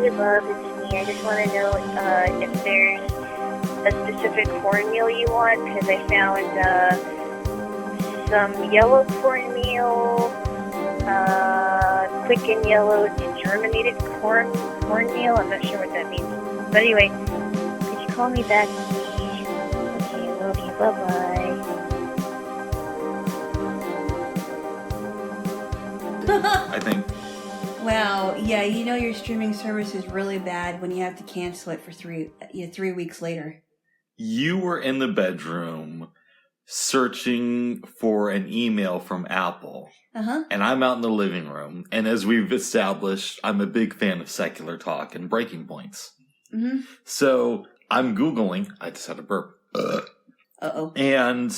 would love, it's me. I just want to know if there's a specific cornmeal you want, because I found some yellow cornmeal, quick and yellow germinated cornmeal. I'm not sure what that means. But anyway, could you call me back, please? Okay, love you. Bye-bye. I think. Wow, yeah, you know your streaming service is really bad when you have to cancel it for 3 weeks later. You were in the bedroom searching for an email from Apple. Uh-huh. And I'm out in the living room. And as we've established, I'm a big fan of secular talk and breaking points. Mm-hmm. So I'm Googling. I just had a burp. Uh-oh. And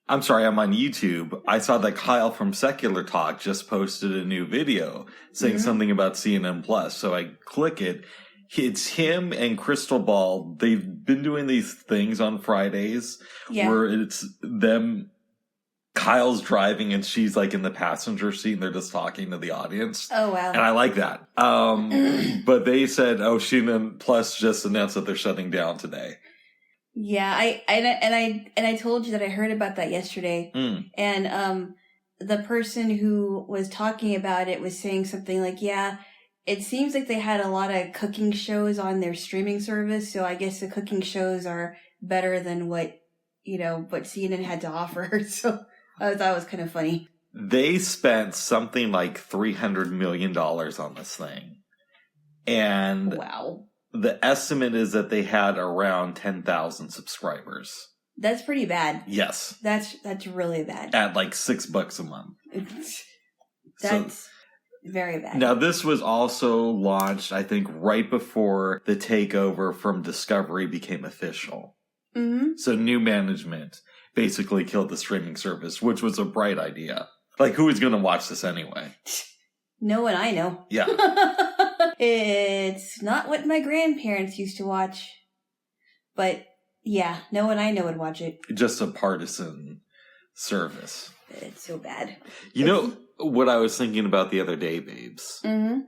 I'm sorry, I'm on YouTube. I saw that Kyle from Secular Talk just posted a new video saying something about CNN Plus. So I click it. It's him and Crystal Ball. They've been doing these things on Fridays where it's them. Kyle's driving and she's like in the passenger seat and they're just talking to the audience. Oh, wow. And I like that. But they said, CNN Plus just announced that they're shutting down today. Yeah, I told you that I heard about that yesterday. And the person who was talking about it was saying something like, yeah, it seems like they had a lot of cooking shows on their streaming service, so I guess the cooking shows are better than what CNN had to offer. So I thought it was kind of funny. They spent something like $300 million on this thing. And wow. The estimate is that they had around 10,000 subscribers. That's pretty bad. Yes. That's really bad. At like $6 a month. That's very bad. Now, this was also launched, I think, right before the takeover from Discovery became official. Mm-hmm. So new management basically killed the streaming service, which was a bright idea. Like, who is going to watch this anyway? No one I know. Yeah. It's not what my grandparents used to watch. But, yeah, no one I know would watch it. Just a partisan service. It's so bad. You know what I was thinking about the other day, babes? Mm-hmm.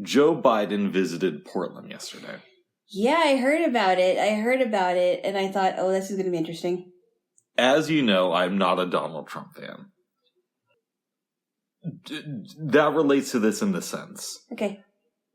Joe Biden visited Portland yesterday. Yeah, I heard about it. And I thought, oh, this is going to be interesting. As you know, I'm not a Donald Trump fan. That relates to this in the sense. Okay.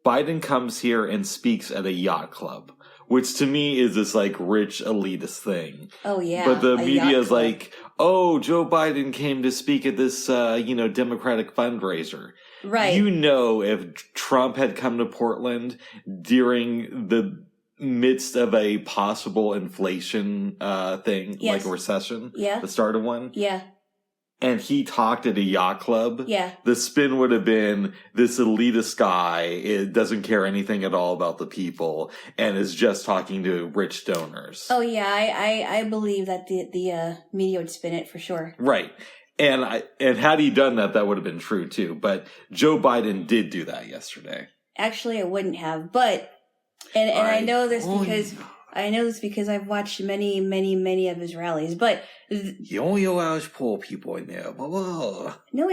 Biden comes here and speaks at a yacht club, which to me is this like rich elitist thing. Oh yeah. But the media is like, oh, Joe Biden came to speak at this, Democratic fundraiser. Right. You know, if Trump had come to Portland during the midst of a possible inflation thing, like a recession, the start of one. Yeah. And he talked at a yacht club. Yeah. The spin would have been this elitist guy. It doesn't care anything at all about the people and is just talking to rich donors. Oh yeah, I believe that the media would spin it for sure. Right. And had he done that, that would have been true too. But Joe Biden did do that yesterday. Actually, I wouldn't have, but I know this because I've watched many, many, many of his rallies. But he only allows poor people in there. Blah, blah. No,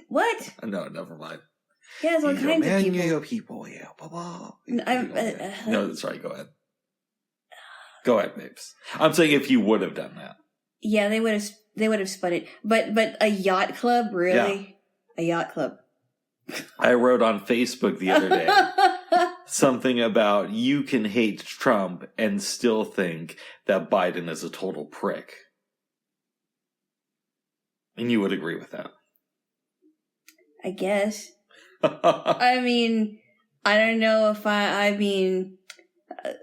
what? No, never mind. He has all kinds of people. People, yeah. Blah, blah. No, sorry. Go ahead. Go ahead, babes. I'm saying if you would have done that. Yeah, they would have spun it. But a yacht club, really? Yeah. A yacht club. I wrote on Facebook the other day something about you can hate Trump and still think that Biden is a total prick. And you would agree with that. I guess. I mean, I don't know if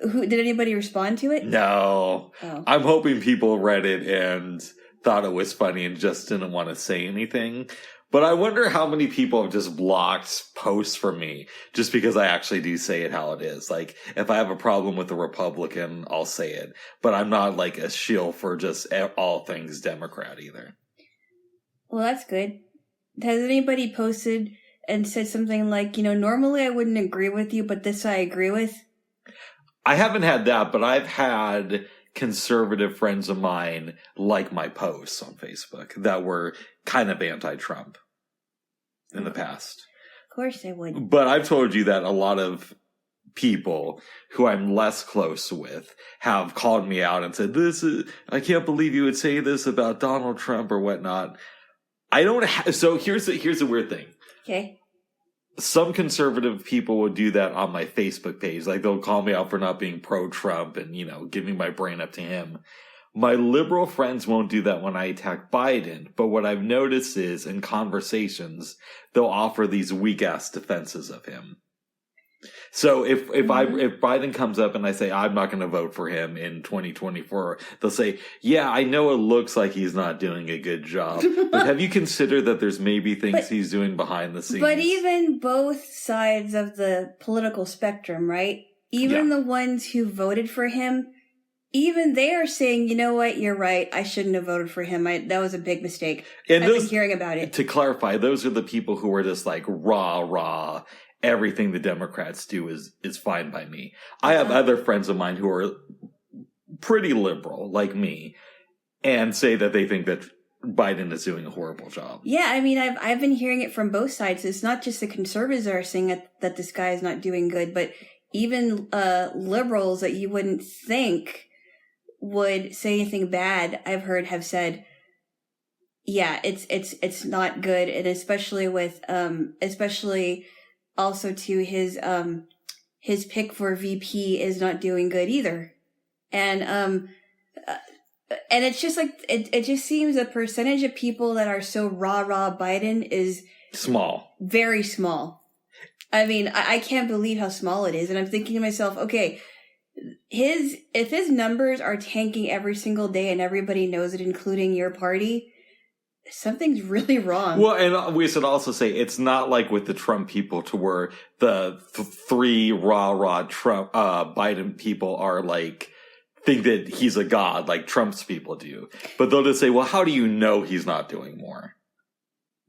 did anybody respond to it? No. Oh. I'm hoping people read it and thought it was funny and just didn't want to say anything. But I wonder how many people have just blocked posts from me just because I actually do say it how it is. Like, if I have a problem with a Republican, I'll say it. But I'm not like a shill for just all things Democrat either. Well, that's good. Has anybody posted and said something like, normally I wouldn't agree with you, but this I agree with? I haven't had that, but I've had conservative friends of mine like my posts on Facebook that were kind of anti-Trump in the past. Of course they would. But I've told you that a lot of people who I'm less close with have called me out and said, I can't believe you would say this about Donald Trump or whatnot. I don't so here's a weird thing. Okay. Some conservative people would do that on my Facebook page. Like, they'll call me out for not being pro-Trump and, giving my brain up to him. My liberal friends won't do that when I attack Biden. But what I've noticed is, in conversations, they'll offer these weak-ass defenses of him. So if Biden comes up and I say, I'm not going to vote for him in 2024, they'll say, yeah, I know it looks like he's not doing a good job, but have you considered that there's maybe things he's doing behind the scenes? But even both sides of the political spectrum, right? Even the ones who voted for him, even they are saying, you know what, you're right, I shouldn't have voted for him. That was a big mistake. And I've been hearing about it. To clarify, those are the people who are just like rah, everything the Democrats do is fine by me. I have other friends of mine who are pretty liberal, like me, and say that they think that Biden is doing a horrible job. Yeah, I mean, I've been hearing it from both sides. It's not just the conservatives that are saying that this guy is not doing good, but even liberals that you wouldn't think would say anything bad, I've heard have said, yeah, it's not good, and especially with especially also to his pick for VP is not doing good either. And it's just like, it just seems the percentage of people that are so rah Biden is small, very small. I mean, I can't believe how small it is. And I'm thinking to myself, okay, if his numbers are tanking every single day and everybody knows it, including your party, something's really wrong. Well, and we should also say it's not like with the Trump people to where the three rah Trump Biden people are like think that he's a god like Trump's people do. But they'll just say, well, how do you know he's not doing more?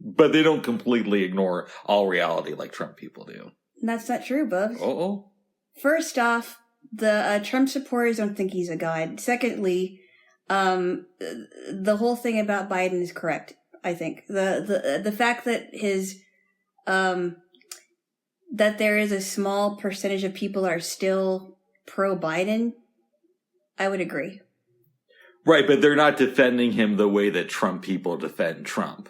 But they don't completely ignore all reality like Trump people do. That's not true, Bubs. Uh-oh. First off, the Trump supporters don't think he's a god. Secondly, the whole thing about Biden is correct. I think the fact that that there is a small percentage of people are still pro Biden, I would agree. Right, but they're not defending him the way that Trump people defend Trump,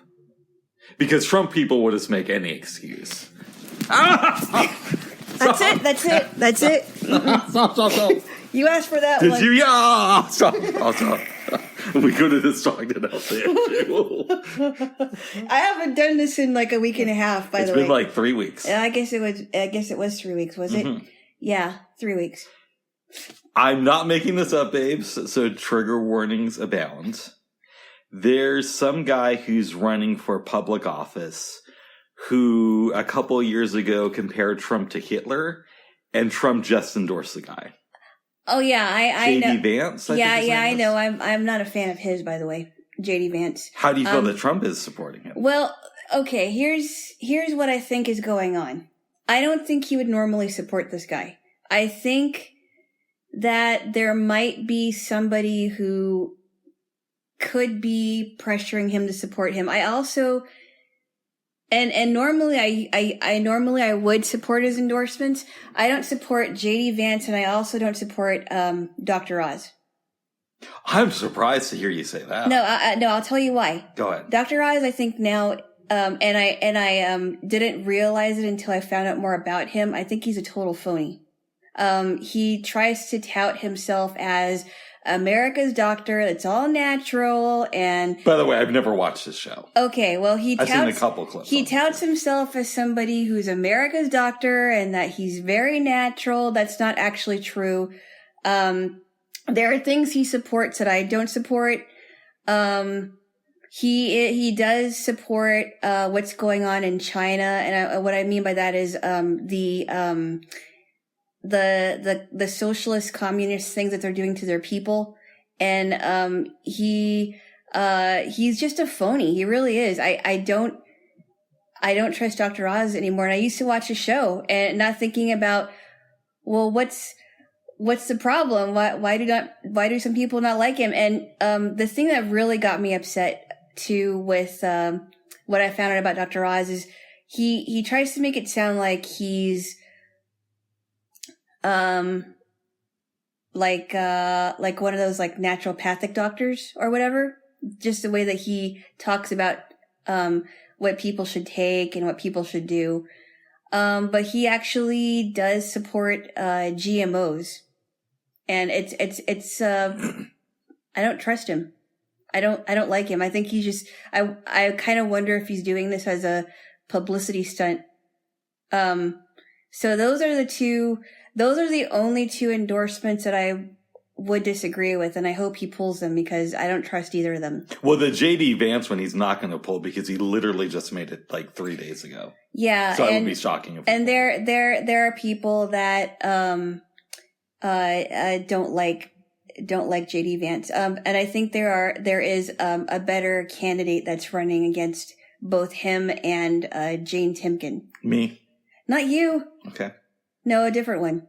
because Trump people would just make any excuse. That's it. Stop. You asked for that Did one. you? Yeah. Stop. We could have just talked it out there too. I haven't done this in like a week and a half. By the way, it's been like 3 weeks. I guess it was 3 weeks. Was it? Yeah, 3 weeks. I'm not making this up, babes. So trigger warnings abound. There's some guy who's running for public office who a couple years ago compared Trump to Hitler, and Trump just endorsed the guy. Oh yeah, I know. JD Vance. I know. I'm not a fan of his, by the way. JD Vance. How do you feel that Trump is supporting him? Well, okay. Here's what I think is going on. I don't think he would normally support this guy. I think that there might be somebody who could be pressuring him to support him. I also. And normally I would support his endorsements. I don't support JD Vance, and I also don't support Dr. Oz. I'm surprised to hear you say that. No, I'll tell you why. Go ahead. Dr. Oz, I think now, and I didn't realize it until I found out more about him. I think he's a total phony. He tries to tout himself as America's doctor. It's all natural. And by the way, I've never watched this show. Okay, well, I've seen a couple clips. He touts himself as somebody who's America's doctor and that he's very natural. That's not actually true. There are things he supports that I don't support. He does support what's going on in China, and what I mean by that is the socialist communist things that they're doing to their people. And he's just a phony. He really is. I don't trust Dr. Oz anymore. And I used to watch a show and not thinking about, well, what's the problem? Why do some people not like him? And the thing that really got me upset too with what I found out about Dr. Oz is he tries to make it sound like he's like one of those like naturopathic doctors or whatever. Just the way that he talks about what people should take and what people should do. But he actually does support GMOs, and it's I don't trust him. I don't like him. I think he's just I kind of wonder if he's doing this as a publicity stunt. So those are the only two endorsements that I would disagree with, and I hope he pulls them because I don't trust either of them. Well, the JD Vance one he's not going to pull because he literally just made it like 3 days ago. Yeah, so it would be shocking. If and there are people that don't like JD Vance. And I think there is a better candidate that's running against both him and Jane Timken. Me? Not you. Okay. No, a different one.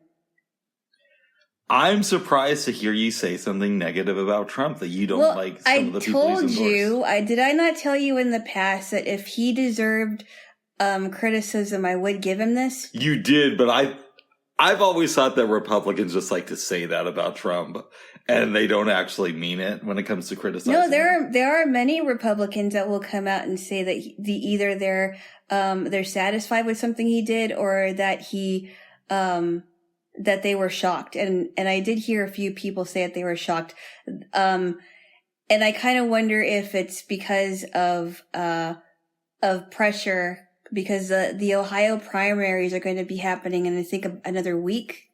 I'm surprised to hear you say something negative about Trump, that you don't like some of the people he's endorsed. Did I not tell you in the past that if he deserved criticism, I would give him this? You did, but I've always thought that Republicans just like to say that about Trump, and they don't actually mean it when it comes to criticizing. No, there are many Republicans that will come out and say that either they're satisfied with something he did, or that he that they were shocked. And I did hear a few people say that they were shocked. And I kind of wonder if it's because of pressure, because the Ohio primaries are going to be happening in, I think, another week.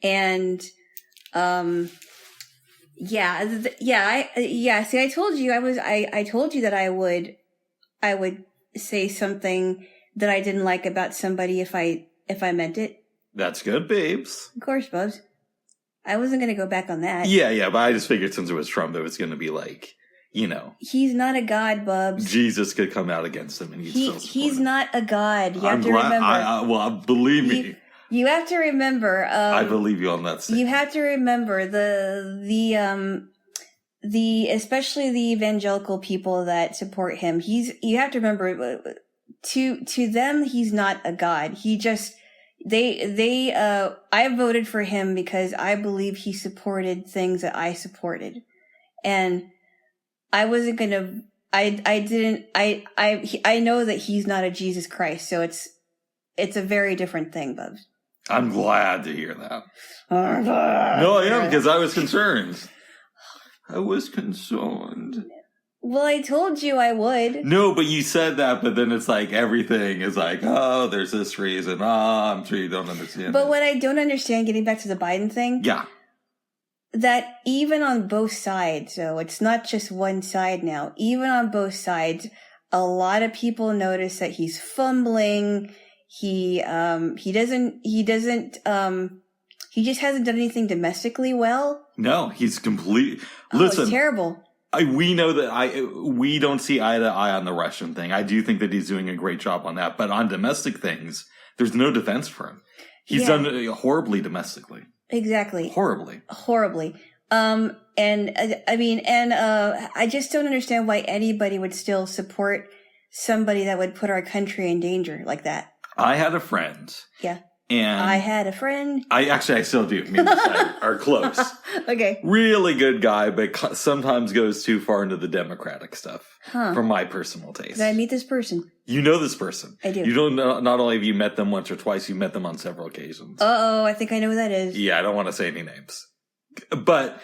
And, see, I told you I told you that I would say something that I didn't like about somebody if I meant it. That's good, babes. Of course, Bubs. I wasn't going to go back on that. Yeah, but I just figured since it was Trump, it was going to be like, He's not a god, Bubs. Jesus could come out against him, and he's not a god. You have to remember. Believe me. You have to remember. I believe you on that statement. You have to remember the especially the evangelical people that support him. You have to remember, to them, he's not a god. He just, I voted for him because I believe he supported things that I supported. And I wasn't gonna, I know that he's not a Jesus Christ, so it's a very different thing, Bubs. I'm glad to hear that. No, I am, because I was concerned. I was concerned. Well, I told you I would. No, but you said that, but then it's like everything is like, oh, there's this reason. Oh, I'm sure you don't understand. But what I don't understand, getting back to the Biden thing. Yeah. That even on both sides, so it's not just one side now, even on both sides, a lot of people notice that he's fumbling. He just hasn't done anything domestically well. No, he's complete. Listen, it's terrible. We know that we don't see eye to eye on the Russian thing. I do think that he's doing a great job on that, but on domestic things, there's no defense for him. He's done horribly domestically. Exactly. Horribly. I just don't understand why anybody would still support somebody that would put our country in danger like that. I had a friend. Yeah. And I had a friend. I still do. Me and this guy are close. Okay. Really good guy, but sometimes goes too far into the Democratic stuff. From my personal taste. Did I meet this person? You know this person. I do. You don't know, not only have you met them once or twice, you met them on several occasions. Uh-oh, I think I know who that is. Yeah, I don't want to say any names. But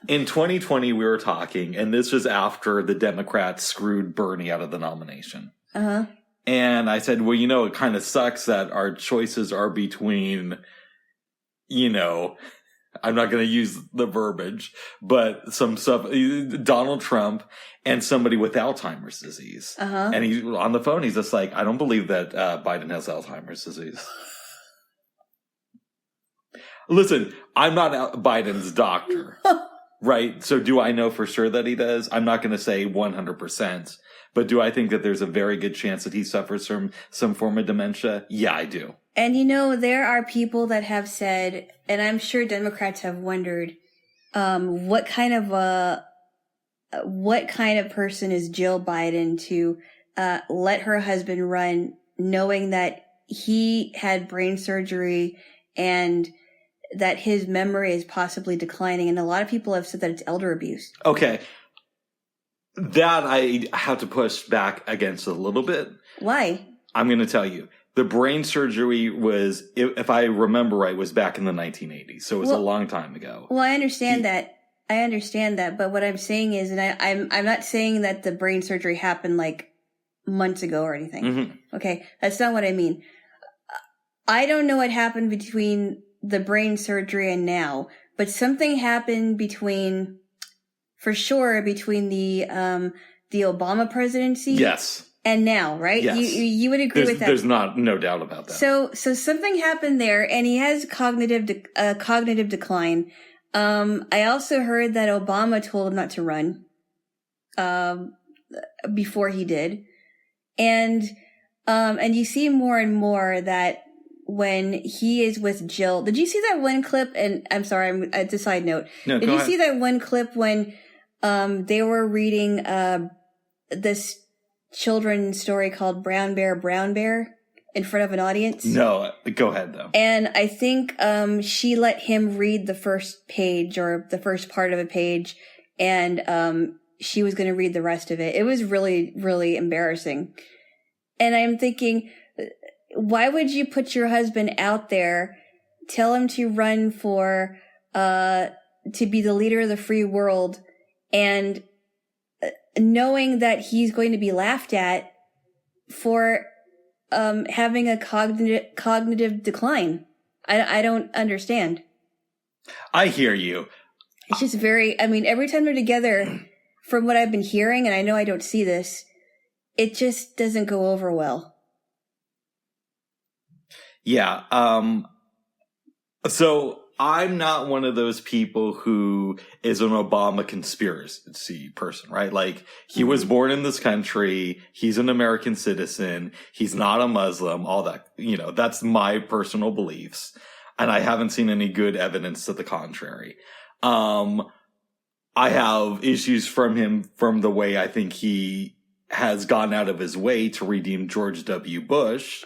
in 2020, we were talking, and this was after the Democrats screwed Bernie out of the nomination. Uh-huh. And I said, well, it kind of sucks that our choices are between, I'm not going to use the verbiage, but some stuff, Donald Trump and somebody with Alzheimer's disease. Uh-huh. And he's on the phone. He's just like, I don't believe that Biden has Alzheimer's disease. Listen, I'm not Biden's doctor, right? So do I know for sure that he does? I'm not going to say 100%. But do I think that there's a very good chance that he suffers from some form of dementia? Yeah, I do. And there are people that have said, and I'm sure Democrats have wondered, what kind of person is Jill Biden to let her husband run, knowing that he had brain surgery and that his memory is possibly declining, and a lot of people have said that it's elder abuse. Okay. That I have to push back against a little bit. Why? I'm going to tell you. The brain surgery was, if I remember right, was back in the 1980s. So it was a long time ago. Well, I understand that. I understand that. But what I'm saying is, and I'm not saying that the brain surgery happened like months ago or anything. Mm-hmm. Okay. That's not what I mean. I don't know what happened between the brain surgery and now, but something happened for sure, between the Obama presidency. Yes. And now, right? Yes. You would agree with that. There's no doubt about that. So something happened there, and he has cognitive decline. I also heard that Obama told him not to run, before he did. And you see more and more that when he is with Jill, did you see that one clip? And I'm sorry, it's a side note. No, did you see that one clip when, they were reading, this children's story called Brown Bear in front of an audience? No, go ahead though. And I think she let him read the first page or the first part of a page, and she was going to read the rest of it. It was really, really embarrassing. And I'm thinking, why would you put your husband out there, tell him to run for to be the leader of the free world, and knowing that he's going to be laughed at for having a cognitive decline? I don't understand. I hear you. It's just every time they're together, from what I've been hearing, and I know I don't see this, it just doesn't go over well. Yeah. So I'm not one of those people who is an Obama conspiracy person, right? Like, he was born in this country. He's an American citizen. He's not a Muslim, all that, that's my personal beliefs. And I haven't seen any good evidence to the contrary. I have issues from him from the way I think he has gone out of his way to redeem George W. Bush.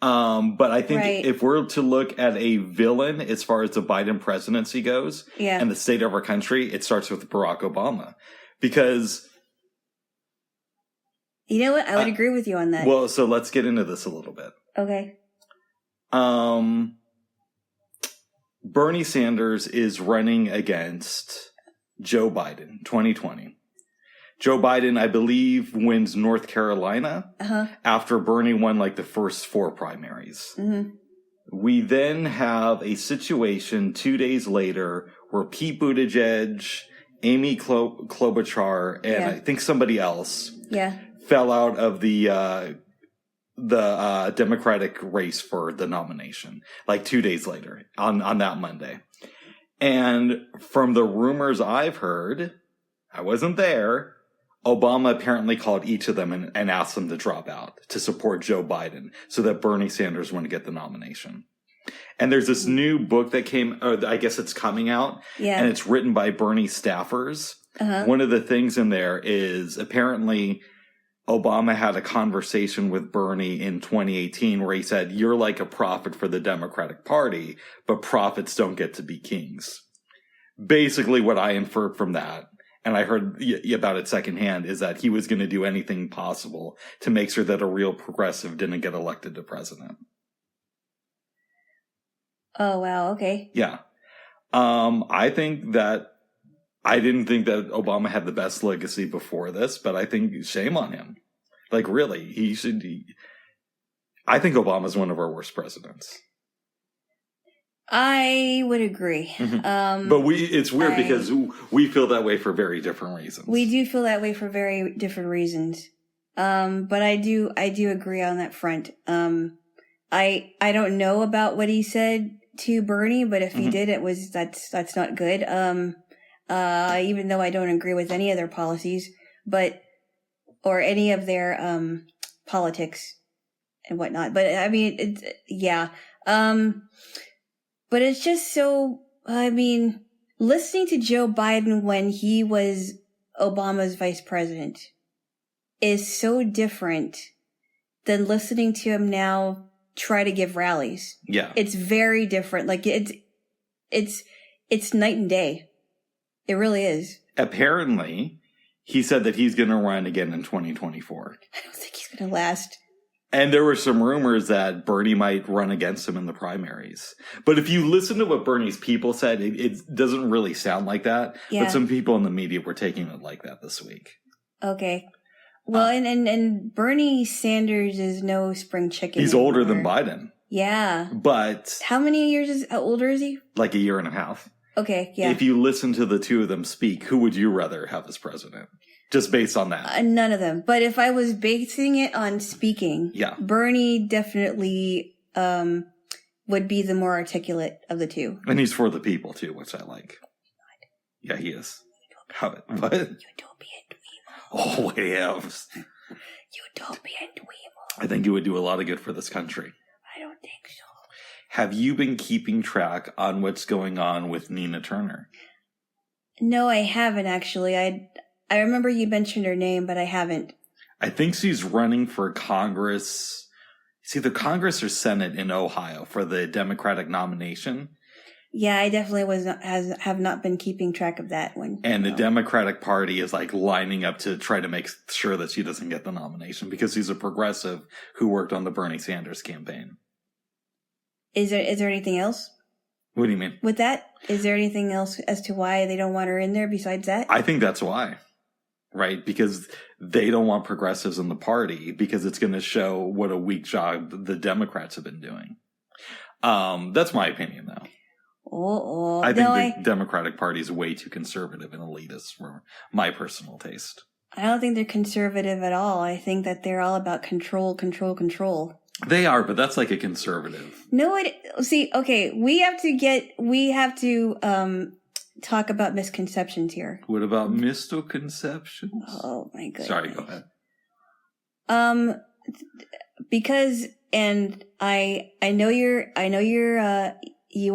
But I think if we're to look at a villain as far as the Biden presidency goes, and the state of our country, it starts with Barack Obama. Because, you know what? I would agree with you on that. Well, so let's get into this a little bit. Okay. Bernie Sanders is running against Joe Biden, 2020. Joe Biden, I believe, wins North Carolina after Bernie won like the first 4 primaries. Mm-hmm. We then have a situation 2 days later where Pete Buttigieg, Amy Klobuchar, and I think somebody else fell out of the Democratic race for the nomination, like 2 days later on that Monday. And from the rumors I've heard, I wasn't there, Obama apparently called each of them and asked them to drop out to support Joe Biden so that Bernie Sanders wouldn't get the nomination. And there's this new book that I guess it's coming out, and it's written by Bernie staffers. One of the things in there is apparently Obama had a conversation with Bernie in 2018 where he said, "You're like a prophet for the Democratic Party, but prophets don't get to be kings." Basically what I inferred from that, and I heard about it secondhand, is that he was going to do anything possible to make sure that a real progressive didn't get elected to president. Oh, wow. Okay. Yeah. I didn't think that Obama had the best legacy before this, but I think shame on him. Like, really, I think Obama's one of our worst presidents. I would agree. Mm-hmm. But it's weird because we feel that way for very different reasons. We do feel that way for very different reasons. But I do agree on that front. I don't know about what he said to Bernie, but if he did, that's not good. Even though I don't agree with any of their policies, or any of their, politics and whatnot. But I mean, but it's just so, listening to Joe Biden when he was Obama's vice president is so different than listening to him now try to give rallies. Yeah. It's very different. Like, it's night and day. It really is. Apparently, he said that he's going to run again in 2024. I don't think he's going to last. And there were some rumors that Bernie might run against him in the primaries. But if you listen to what Bernie's people said, it doesn't really sound like that. Yeah. But some people in the media were taking it like that this week. Okay. Well, and Bernie Sanders is no spring chicken. He's older than Biden. Yeah. But how many years how older is he? Like a year and a half. Okay, yeah. If you listen to the two of them speak, who would you rather have as president? Just based on that. None of them. But if I was basing it on speaking, yeah, Bernie definitely would be the more articulate of the two. And he's for the people too, which I like. Yeah, he is. What? Utopian dweebo. Oh, yeah. Utopian dweebo. I think it would do a lot of good for this country. I don't think so. Have you been keeping track on what's going on with Nina Turner? No, I haven't actually. I remember you mentioned her name, but I haven't. I think she's running for Congress. It's either Congress or Senate in Ohio for the Democratic nomination. Yeah, I definitely have not been keeping track of that one. And the Democratic Party is like lining up to try to make sure that she doesn't get the nomination because she's a progressive who worked on the Bernie Sanders campaign. Is there anything else? What do you mean? With that? Is there anything else as to why they don't want her in there besides that? I think that's why. Right? Because they don't want progressives in the party because it's going to show what a weak job the Democrats have been doing. That's my opinion, though. I think the Democratic Party is way too conservative and elitist for my personal taste. I don't think they're conservative at all. I think that they're all about control, control, control. They are, but that's like a conservative. No, see, okay, we have to talk about misconceptions here. What about misconceptions? Oh my goodness. Sorry, go ahead. Because, and I know you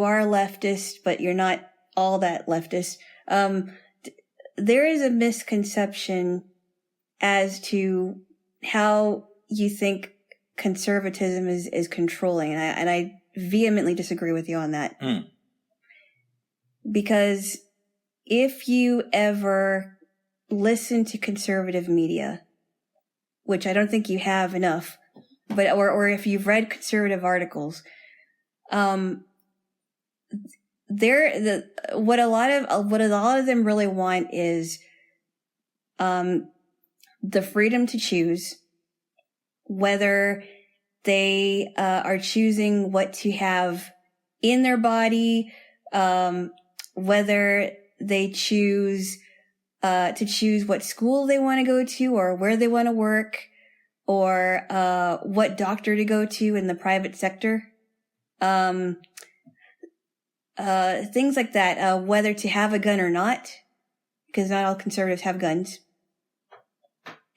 are leftist, but you're not all that leftist. There is a misconception as to how you think conservatism is controlling, and I vehemently disagree with you on that. Because if you ever listen to conservative media, which I don't think you have enough, but or if you've read conservative articles, what a lot of them really want is the freedom to choose whether they are choosing what to have in their body, whether they choose what school they want to go to or where they want to work, or what doctor to go to in the private sector. Things like that, whether to have a gun or not, because not all conservatives have guns.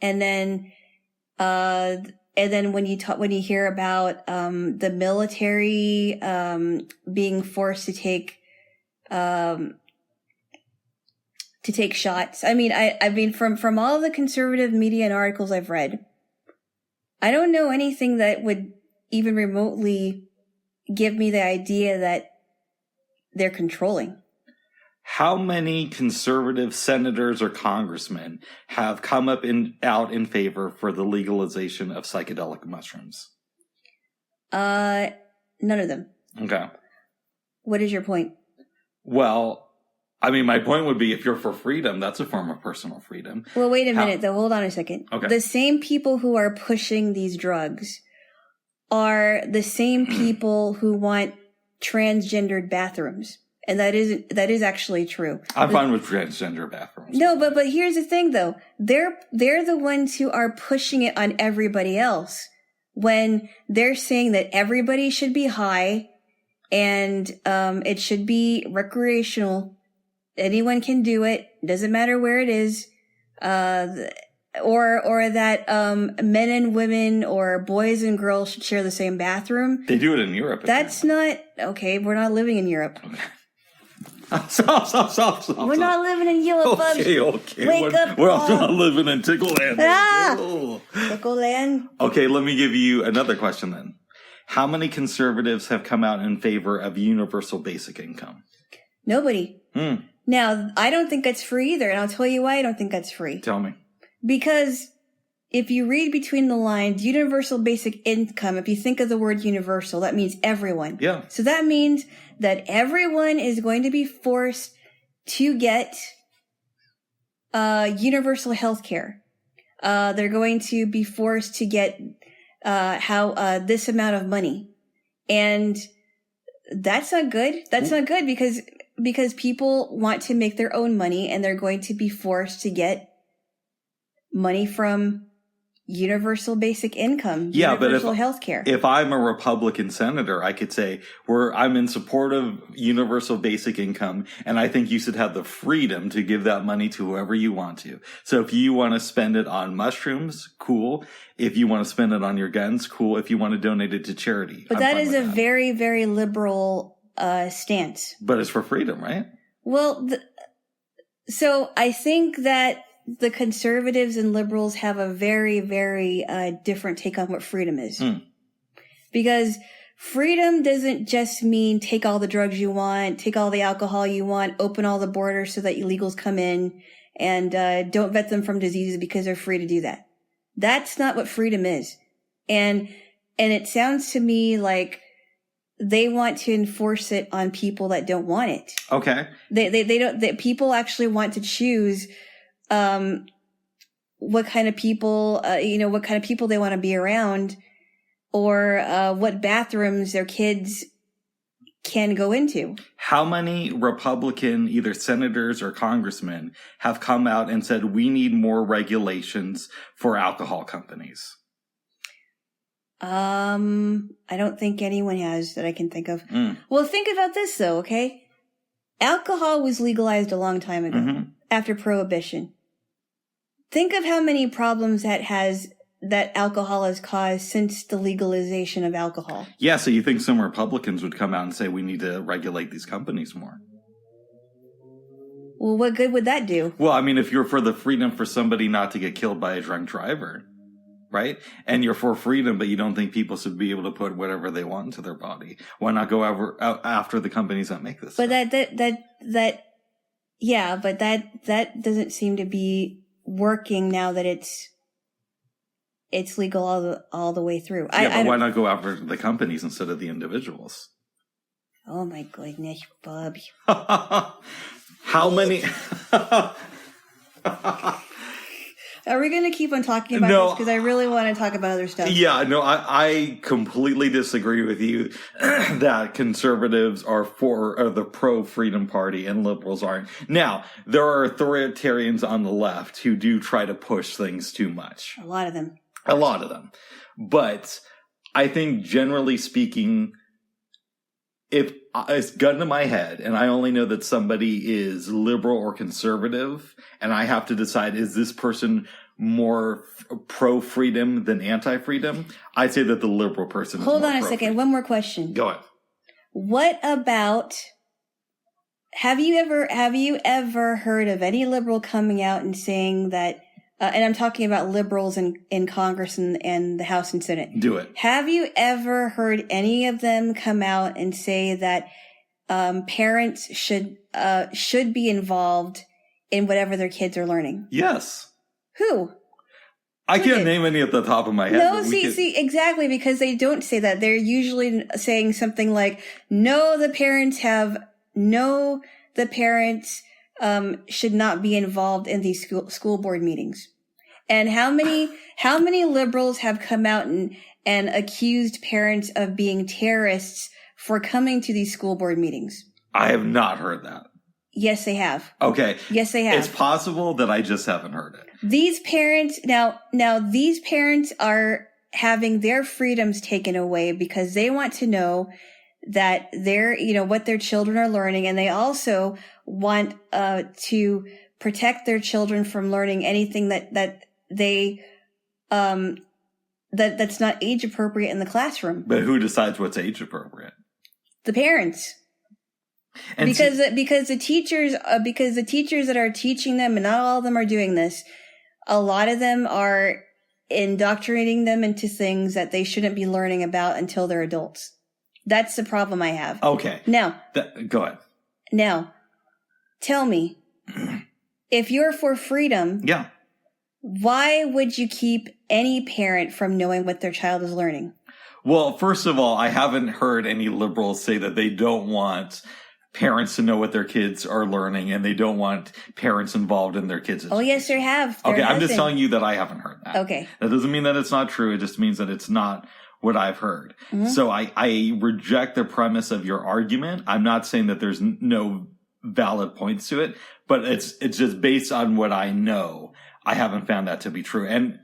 And then when you hear about the military being forced to take shots. I mean from all of the conservative media and articles I've read, I don't know anything that would even remotely give me the idea that they're controlling. How many conservative senators or congressmen have come out in favor for the legalization of psychedelic mushrooms? None of them. Okay. What is your point? Well, I mean, my point would be if you're for freedom, that's a form of personal freedom. Well, wait a minute, though. Hold on a second. Okay. The same people who are pushing these drugs are the same people who want transgendered bathrooms. And that is actually true. I'm fine with transgender bathrooms. No, but here's the thing though. They're the ones who are pushing it on everybody else when they're saying that everybody should be high and it should be recreational. Anyone can do it. Doesn't matter where it is. Or that men and women or boys and girls should share the same bathroom. They do it in Europe. That's not okay. We're not living in Europe. Okay. Stop. We're not living in Europe. Okay. Wake up. We're also not living in Tickleland. Tickleland. Okay, let me give you another question then. How many conservatives have come out in favor of universal basic income? Nobody. Now, I don't think that's free either, and I'll tell you why I don't think that's free. Tell me. Because if you read between the lines, universal basic income, if you think of the word universal, that means everyone. Yeah. So that means that everyone is going to be forced to get universal health care. They're going to be forced to get this amount of money. And that's not good. That's not good because people want to make their own money, and they're going to be forced to get money from universal basic income, universal health care. If I'm a Republican senator, I could say I'm in support of universal basic income, and I think you should have the freedom to give that money to whoever you want to. So if you want to spend it on mushrooms, cool. If you want to spend it on your guns, cool. If you want to donate it to charity. But that is a very, very liberal stance. But it's for freedom, right? Well, so I think that the conservatives and liberals have a very, very different take on what freedom is. Because freedom doesn't just mean take all the drugs you want, take all the alcohol you want, open all the borders so that illegals come in, and don't vet them from diseases because they're free to do that. That's not what freedom is. And it sounds to me like they want to enforce it on people that don't want it. Okay. They don't, people actually want to choose what kind of people, what kind of people they want to be around, or what bathrooms their kids can go into. How many Republican, either senators or congressmen, have come out and said we need more regulations for alcohol companies? I don't think anyone has that I can think of. Well, think about this though, okay? Alcohol was legalized a long time ago after Prohibition. Think of how many problems that alcohol has caused since the legalization of alcohol. Yeah, so you think some Republicans would come out and say we need to regulate these companies more? Well, what good would that do? Well, I mean, if you're for the freedom for somebody not to get killed by a drunk driver, right? And you're for freedom, but you don't think people should be able to put whatever they want into their body. Why not go after the companies that make this? But stuff? But that doesn't seem to be working now that it's legal all the way through. But why not go after the companies instead of the individuals? Oh my goodness, Bob. How many? Are we going to keep on talking about this? Because I really want to talk about other stuff. Yeah, no, I completely disagree with you that conservatives are the pro-freedom party and liberals aren't. Now, there are authoritarians on the left who do try to push things too much. A lot of them. But I think generally speaking, if it's gun to my head and I only know that somebody is liberal or conservative and I have to decide, is this person more pro-freedom than anti-freedom? I'd say that the liberal person is more pro-freedom. Hold on a second. One more question. Go ahead. What about, have you ever heard of any liberal coming out and saying that, and I'm talking about liberals in Congress and the House and Senate. Do it. Have you ever heard any of them come out and say that parents should be involved in whatever their kids are learning? Yes. Who? I can't name any at the top of my head. No, see, exactly, because they don't say that. They're usually saying something like, no, the parents should not be involved in these school board meetings. And how many liberals have come out and accused parents of being terrorists for coming to these school board meetings? I have not heard that. Yes, they have. Okay. Yes, they have. It's possible that I just haven't heard it. These parents, these parents are having their freedoms taken away because they want to know that what their children are learning, and they also want to protect their children from learning anything that they that's not age appropriate in the classroom. But who decides what's age appropriate? The parents. And because the teachers that are teaching them, and not all of them are doing this, a lot of them are indoctrinating them into things that they shouldn't be learning about until they're adults. That's the problem I have. Okay. Now, go ahead. Now, tell me, if you're for freedom, Yeah. why would you keep any parent from knowing what their child is learning? Well, first of all, I haven't heard any liberals say that they don't want parents to know what their kids are learning and they don't want parents involved in their kids' education. Oh, yes, there have. Okay, I'm just telling you that I haven't heard that. Okay. That doesn't mean that it's not true. It just means that it's not what I've heard. Mm-hmm. So I reject the premise of your argument. I'm not saying that there's no valid points to it, but it's just based on what I know. I haven't found that to be true. And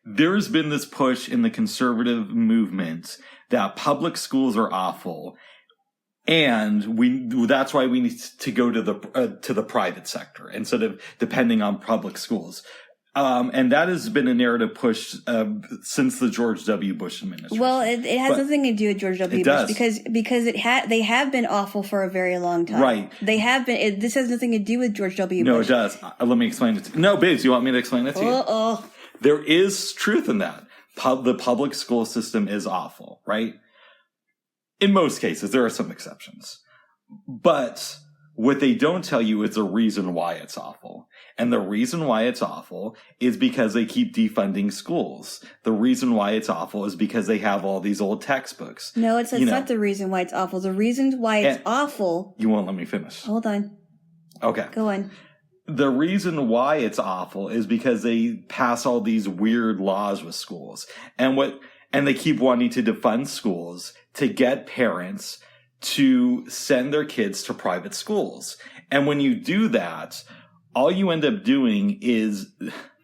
there's been this push in the conservative movement that public schools are awful. And that's why we need to go to the private sector instead of depending on public schools. And that has been a narrative pushed since the George W. Bush administration. Well, it has nothing to do with George W. Bush because they have been awful for a very long time. Right. They have been. This has nothing to do with George W. No, Bush. it does. Let me explain it to you. No, babes, you want me to explain it to you? Uh-oh. There is truth in that. The public school system is awful, right? In most cases, there are some exceptions. But what they don't tell you is the reason why it's awful. And the reason why it's awful is because they keep defunding schools. The reason why it's awful is because they have all these old textbooks. No, it's not the reason why it's awful. The reason why it's awful... You won't let me finish. Hold on. Okay. Go on. The reason why it's awful is because they pass all these weird laws with schools. And they keep wanting to defund schools to get parents to send their kids to private schools. And when you do that, all you end up doing is,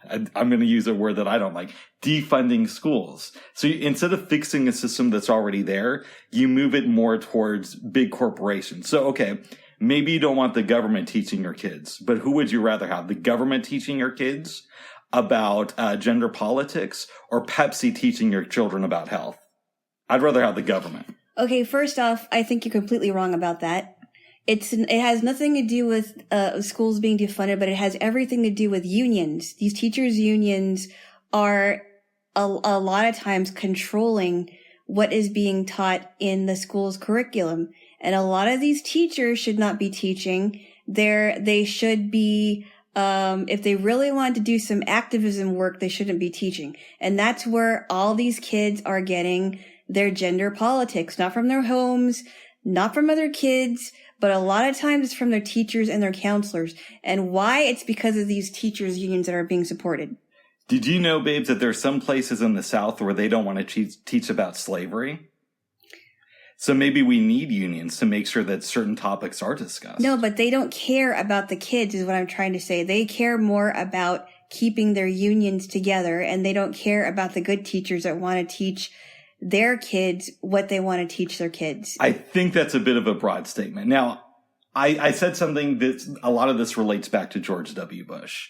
I'm going to use a word that I don't like, defunding schools. So instead of fixing a system that's already there, you move it more towards big corporations. So, okay, maybe you don't want the government teaching your kids, but who would you rather have? The government teaching your kids about gender politics or Pepsi teaching your children about health? I'd rather have the government. Okay, first off, I think you're completely wrong about that. It has nothing to do with schools being defunded, but it has everything to do with unions. These teachers' unions are a lot of times controlling what is being taught in the school's curriculum. And a lot of these teachers should not be teaching. They should be, if they really want to do some activism work, they shouldn't be teaching. And that's where all these kids are getting their gender politics, not from their homes, not from other kids, but a lot of times it's from their teachers and their counselors. And why? It's because of these teachers' unions that are being supported. Did you know, babes, that there's some places in the South where they don't want to teach about slavery? So maybe we need unions to make sure that certain topics are discussed. No, but they don't care about the kids is what I'm trying to say. They care more about keeping their unions together, and they don't care about the good teachers that want to teach their kids what they want to teach their kids. I think that's a bit of a broad statement. Now, I said something that a lot of this relates back to George W. Bush.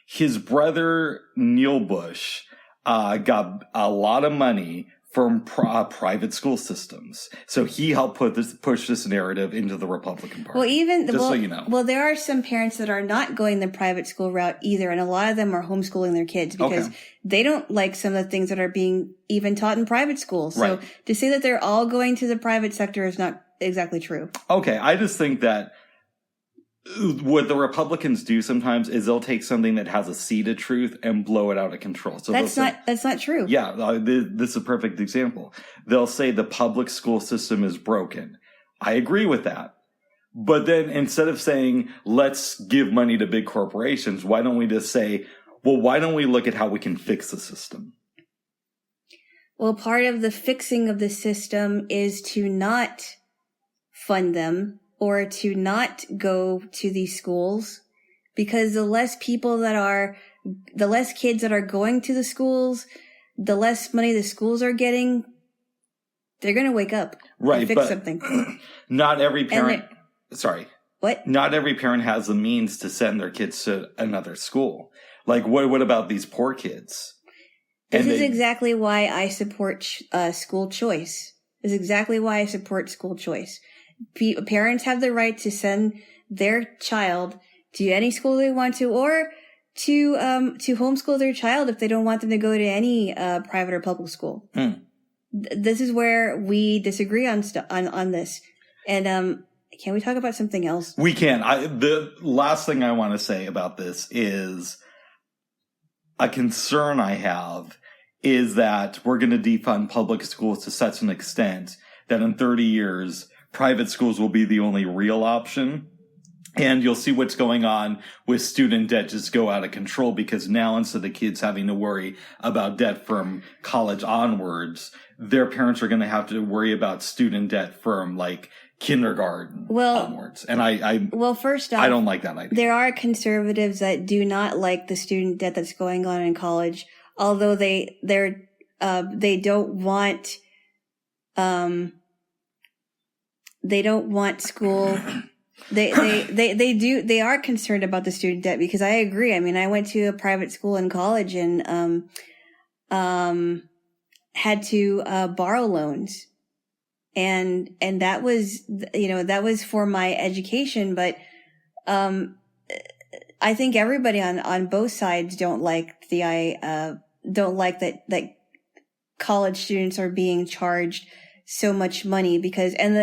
His brother, Neil Bush, got a lot of money from private school systems. So he helped push this narrative into the Republican Party. Well, so you know. Well, there are some parents that are not going the private school route either, and a lot of them are homeschooling their kids because they don't like some of the things that are being even taught in private schools. So to say that they're all going to the private sector is not exactly true. Okay, I just think that what the Republicans do sometimes is they'll take something that has a seed of truth and blow it out of control. So that's not true. Yeah, this is a perfect example. They'll say the public school system is broken. I agree with that. But then instead of saying, let's give money to big corporations, why don't we just say, well, why don't we look at how we can fix the system? Well, part of the fixing of the system is to not fund them or to not go to these schools, because the less kids that are going to the schools, the less money the schools are getting, they're going to wake up and fix something. Not every parent, What? Not every parent has the means to send their kids to another school. Like, what about these poor kids? This is exactly why I support school choice. This is exactly why I support school choice. Parents have the right to send their child to any school they want to, or to homeschool their child if they don't want them to go to any private or public school. This is where we disagree on this. And Can we talk about something else? We can. The last thing I want to say about this is a concern I have is that we're going to defund public schools to such an extent that in 30 years, private schools will be the only real option. And you'll see what's going on with student debt just go out of control because now instead of kids having to worry about debt from college onwards, their parents are going to have to worry about student debt from like kindergarten onwards. And first off, I don't like that idea. There are conservatives that do not like the student debt that's going on in college, although they don't want school. They are concerned about the student debt because I agree. I mean, I went to a private school in college and had to borrow loans. And that was, that was for my education, but I think everybody on both sides don't like that college students are being charged so much money because and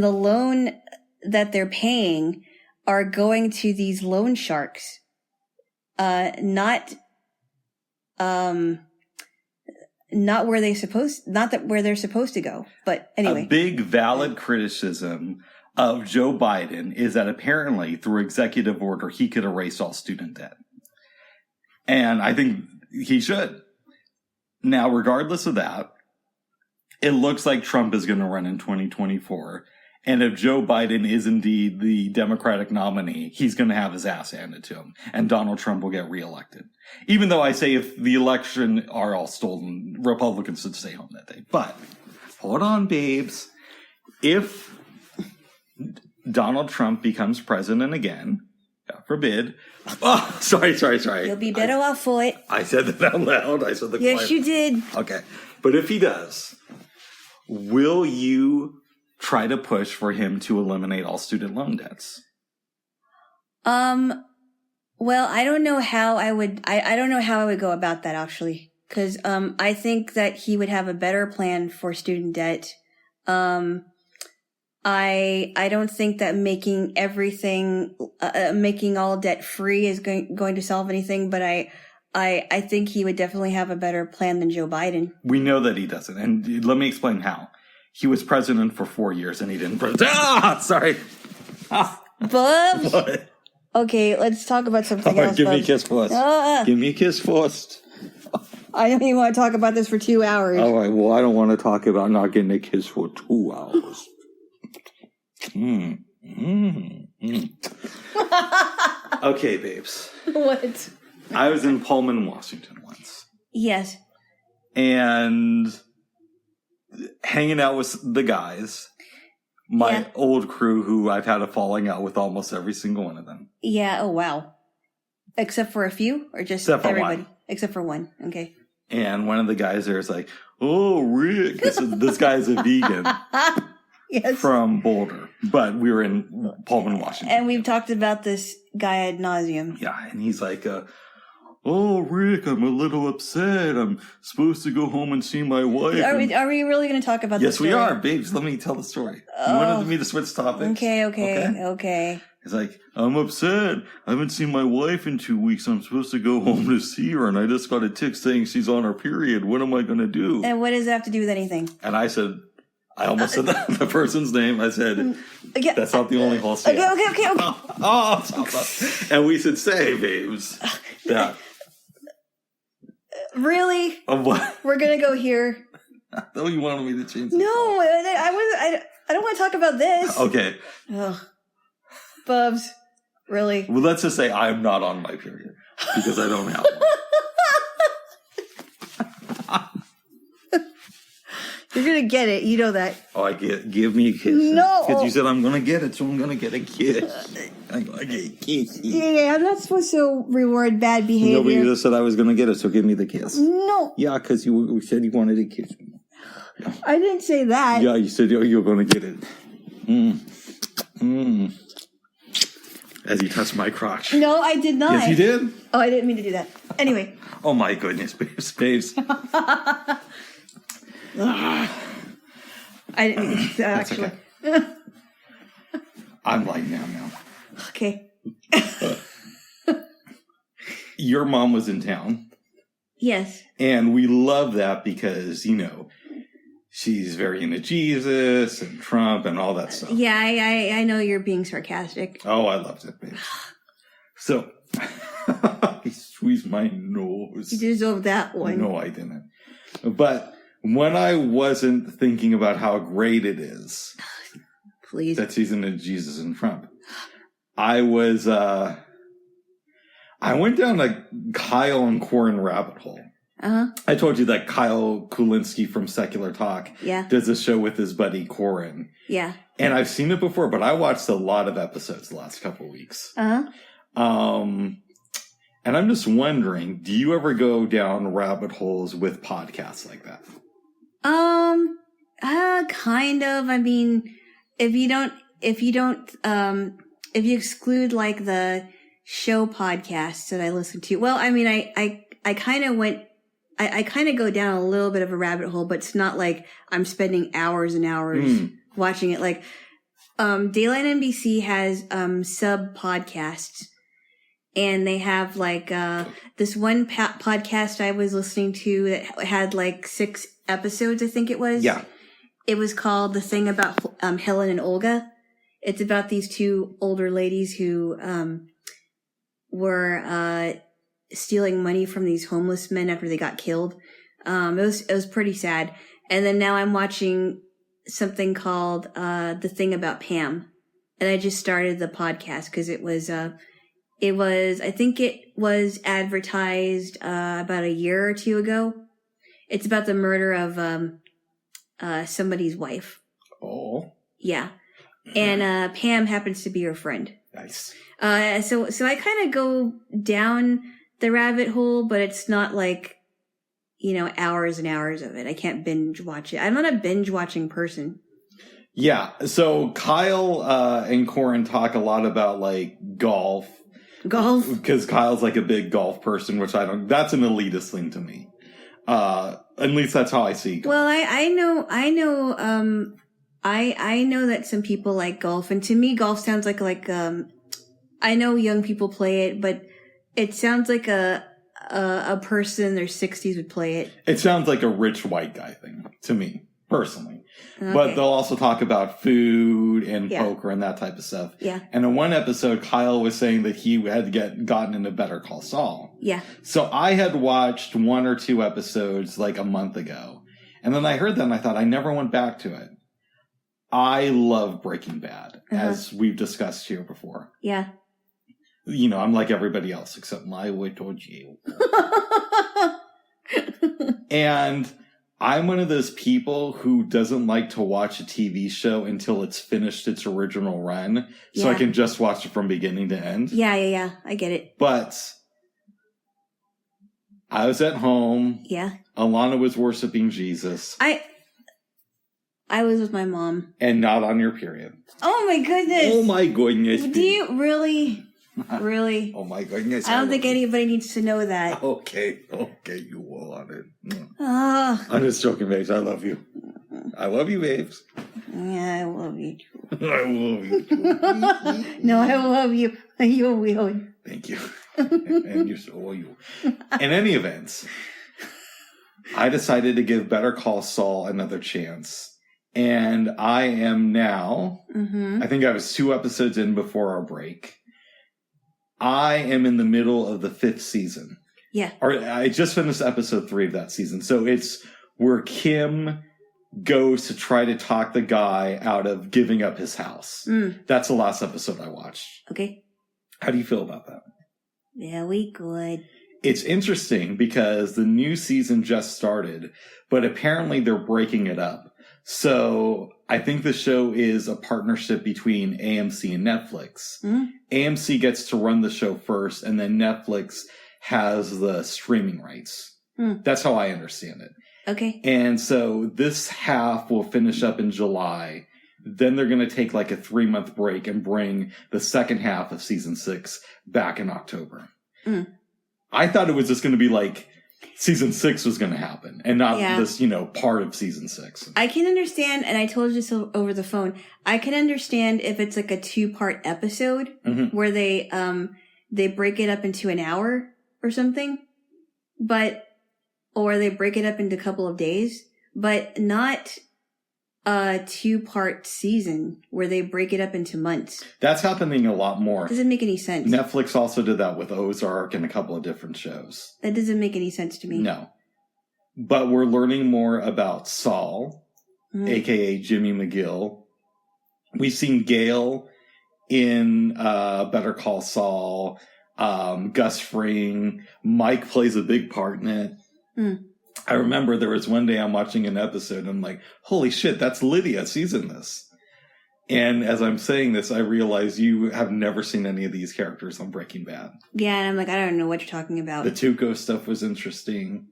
the loan that they're paying are going to these loan sharks, not where they're supposed to go. But anyway, a big valid criticism of Joe Biden is that apparently through executive order he could erase all student debt, and I think he should. Now, regardless of that, it looks like Trump is going to run in 2024. And if Joe Biden is indeed the Democratic nominee, he's going to have his ass handed to him. And Donald Trump will get reelected. Even though I say if the election are all stolen, Republicans should stay home that day. But, hold on, babes. If Donald Trump becomes president again, God forbid. Oh, sorry. You'll be better off for it. I said that out loud. I said the Yes, you did. Okay. But if he does, will you try to push for him to eliminate all student loan debts? Well, I don't know how I would go about that actually. Cause, I think that he would have a better plan for student debt. I don't think that making everything, making all debt free is going to solve anything, but I think he would definitely have a better plan than Joe Biden. We know that he doesn't. And let me explain how. He was president for 4 years and he didn't. Sorry. Bubs? What? Okay, let's talk about something else. Give me a kiss first. Give me a kiss first. I don't even want to talk about this for 2 hours. All right, well, I don't want to talk about not getting a kiss for 2 hours. Okay, babes. What? I was in Pullman, Washington once. Yes. And hanging out with the guys, my old crew who I've had a falling out with almost every single one of them. Yeah, oh wow. Except for a few or just everybody? Except for one. Okay. And one of the guys there is like, oh, Rick. This guy's a vegan. Yes. From Boulder. But we were in Pullman, Washington. And we've talked about this guy ad nauseum. Yeah, and he's like, oh, Rick, I'm a little upset. I'm supposed to go home and see my wife. Are we really going to talk about this? Yes, we are, babes. Let me tell the story. You wanted me to switch topics? Okay. He's like, I'm upset. I haven't seen my wife in 2 weeks. I'm supposed to go home to see her, and I just got a text saying she's on her period. What am I going to do? And what does that have to do with anything? And I said, I almost said the person's name. I said, that's not the only whole scene. Okay. And we should say, babes, that. Really? What? We're going to go here. Oh, you wanted me to change it? No, I don't want to talk about this. Okay. Ugh. Bubs. Really? Well, let's just say I'm not on my period because I don't have one. You're going to get it. You know that. Oh, give me a kiss. No. Because you said I'm going to get it, so I'm going to get a kiss. I'm going to get a kiss. Yeah, I'm not supposed to reward bad behavior. No, but you just said I was going to get it, so give me the kiss. No. Yeah, because you said you wanted to kiss me. Yeah. I didn't say that. Yeah, you said you were going to get it. As you touched my crotch. No, I did not. Yes, you did. Oh, I didn't mean to do that. Anyway. Oh, my goodness, babes. I didn't mean to do that, actually. Okay. I'm lying down now. Okay. Your mom was in town. Yes. And we love that because, she's very into Jesus and Trump and all that stuff. Yeah, I know you're being sarcastic. Oh, I loved it, babe. So, he squeezed my nose. You deserve that one. No, I didn't. But when I wasn't thinking about how great it is Please. that she's into Jesus and Trump, I was, I went down a Kyle and Corin rabbit hole. Uh-huh. I told you that Kyle Kulinski from Secular Talk does a show with his buddy Corin. Yeah. And I've seen it before, but I watched a lot of episodes the last couple of weeks. Uh-huh. And I'm just wondering, do you ever go down rabbit holes with podcasts like that? Kind of. I mean, if you exclude like the show podcasts that I listen to, well, I mean, I kind of went, I kind of go down a little bit of a rabbit hole, but it's not like I'm spending hours and hours watching it. Like, Daylight NBC has, sub podcasts, and they have like, this one podcast I was listening to that had like 6 episodes, I think it was. Yeah. It was called The Thing About, Helen and Olga. It's about these 2 older ladies who, were, stealing money from these homeless men after they got killed. It was pretty sad. And then now I'm watching something called, The Thing About Pam. And I just started the podcast because I think it was advertised, about a year or 2 ago. It's about the murder of, somebody's wife. Oh. Yeah. And, Pam happens to be her friend. Nice. So I kind of go down the rabbit hole, but it's not like, hours and hours of it. I can't binge watch it. I'm not a binge watching person. Yeah. So Kyle, and Corin talk a lot about like golf. Golf? Because Kyle's like a big golf person, which that's an elitist thing to me. At least that's how I see golf. Well, I know that some people like golf, and to me golf sounds like, I know young people play it, but it sounds like a person in their 60s would play it. It sounds like a rich white guy thing to me, personally. Okay. But they'll also talk about food and poker and that type of stuff. Yeah. And in one episode, Kyle was saying that he had gotten into Better Call Saul. Yeah. So I had watched 1 or 2 episodes like a month ago. And then I heard that and I thought I never went back to it. I love Breaking Bad, as we've discussed here before. Yeah. I'm like everybody else except my little Jaylo. And I'm one of those people who doesn't like to watch a TV show until it's finished its original run, so I can just watch it from beginning to end. Yeah. I get it. But I was at home. Yeah. Alana was worshiping Jesus. I was with my mom. And not on your period. Oh my goodness. Oh my goodness. Do you really? Really? Oh my goodness. I don't think anybody needs to know that. Okay, you will on it. Oh. I'm just joking, babes. I love you. I love you, babes. Yeah, I love you too. I love you too. No, I love you. You will. Thank you. And you so will you. In any event, I decided to give Better Call Saul another chance. And I am now, I think I was 2 episodes in before our break. I am in the middle of the 5th season. Yeah. Or I just finished episode 3 of that season. So it's where Kim goes to try to talk the guy out of giving up his house. That's the last episode I watched. Okay. How do you feel about that? Very good. It's interesting because the new season just started, but apparently they're breaking it up. So I think the show is a partnership between AMC and Netflix. AMC gets to run the show first, and then Netflix has the streaming rights. That's how I understand it. Okay. And so this half will finish up in July. Then they're going to take like a 3-month break and bring the second half of season 6 back in October. I thought it was just going to be like season 6 was going to happen and not this, part of season 6. I can understand, and I told you this over the phone, I can understand if it's like a 2-part episode where they break it up into an hour or something, or they break it up into a couple of days, but not a 2-part season where they break it up into months. That's happening a lot more. Doesn't make any sense. Netflix also did that with Ozark and a couple of different shows. That doesn't make any sense to me. No. But we're learning more about Saul, a.k.a. Jimmy McGill. We've seen Gail in Better Call Saul. Gus Fring. Mike plays a big part in it. I remember there was one day I'm watching an episode and I'm like, holy shit, that's Lydia. She's in this. And as I'm saying this, I realize you have never seen any of these characters on Breaking Bad. Yeah, and I'm like, I don't know what you're talking about. The Tuco stuff was interesting.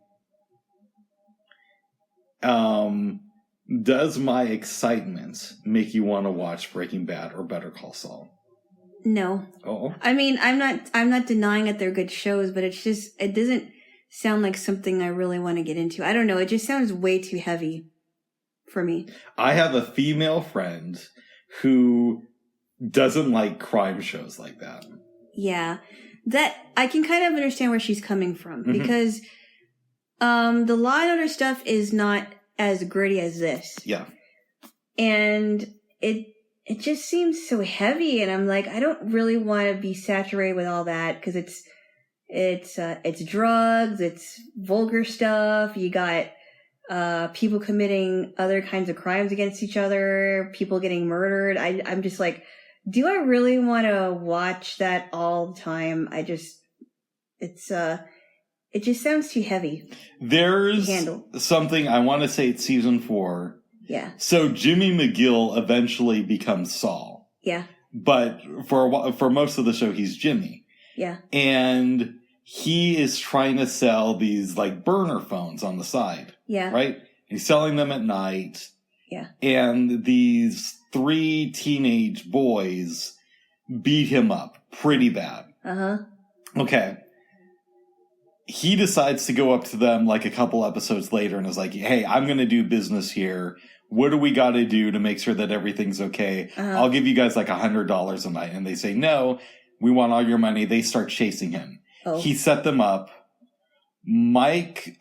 Does my excitement make you want to watch Breaking Bad or Better Call Saul? No. Oh. I mean, I'm not denying that they're good shows, but it doesn't sound like something I really want to get into. I don't know. It just sounds way too heavy for me. I have a female friend who doesn't like crime shows like that. Yeah. That I can kind of understand where she's coming from because the Law and Order stuff is not as gritty as this. Yeah. And it just seems so heavy, and I'm like, I don't really want to be saturated with all that because it's drugs, it's vulgar stuff. You got people committing other kinds of crimes against each other, people getting murdered. I'm just like, do I really want to watch that all the time? It just sounds too heavy. There's something, I want to say it's season 4. Yeah. So Jimmy McGill eventually becomes Saul. Yeah. But for most of the show, he's Jimmy. Yeah. And he is trying to sell these like burner phones on the side. Yeah. Right? He's selling them at night. Yeah. And these 3 teenage boys beat him up pretty bad. Uh-huh. Okay. He decides to go up to them like a couple episodes later and is like, hey, I'm going to do business here. What do we got to do to make sure that everything's okay? I'll give you guys like $100 a night. And they say, no, we want all your money. They start chasing him. Oh. He set them up. Mike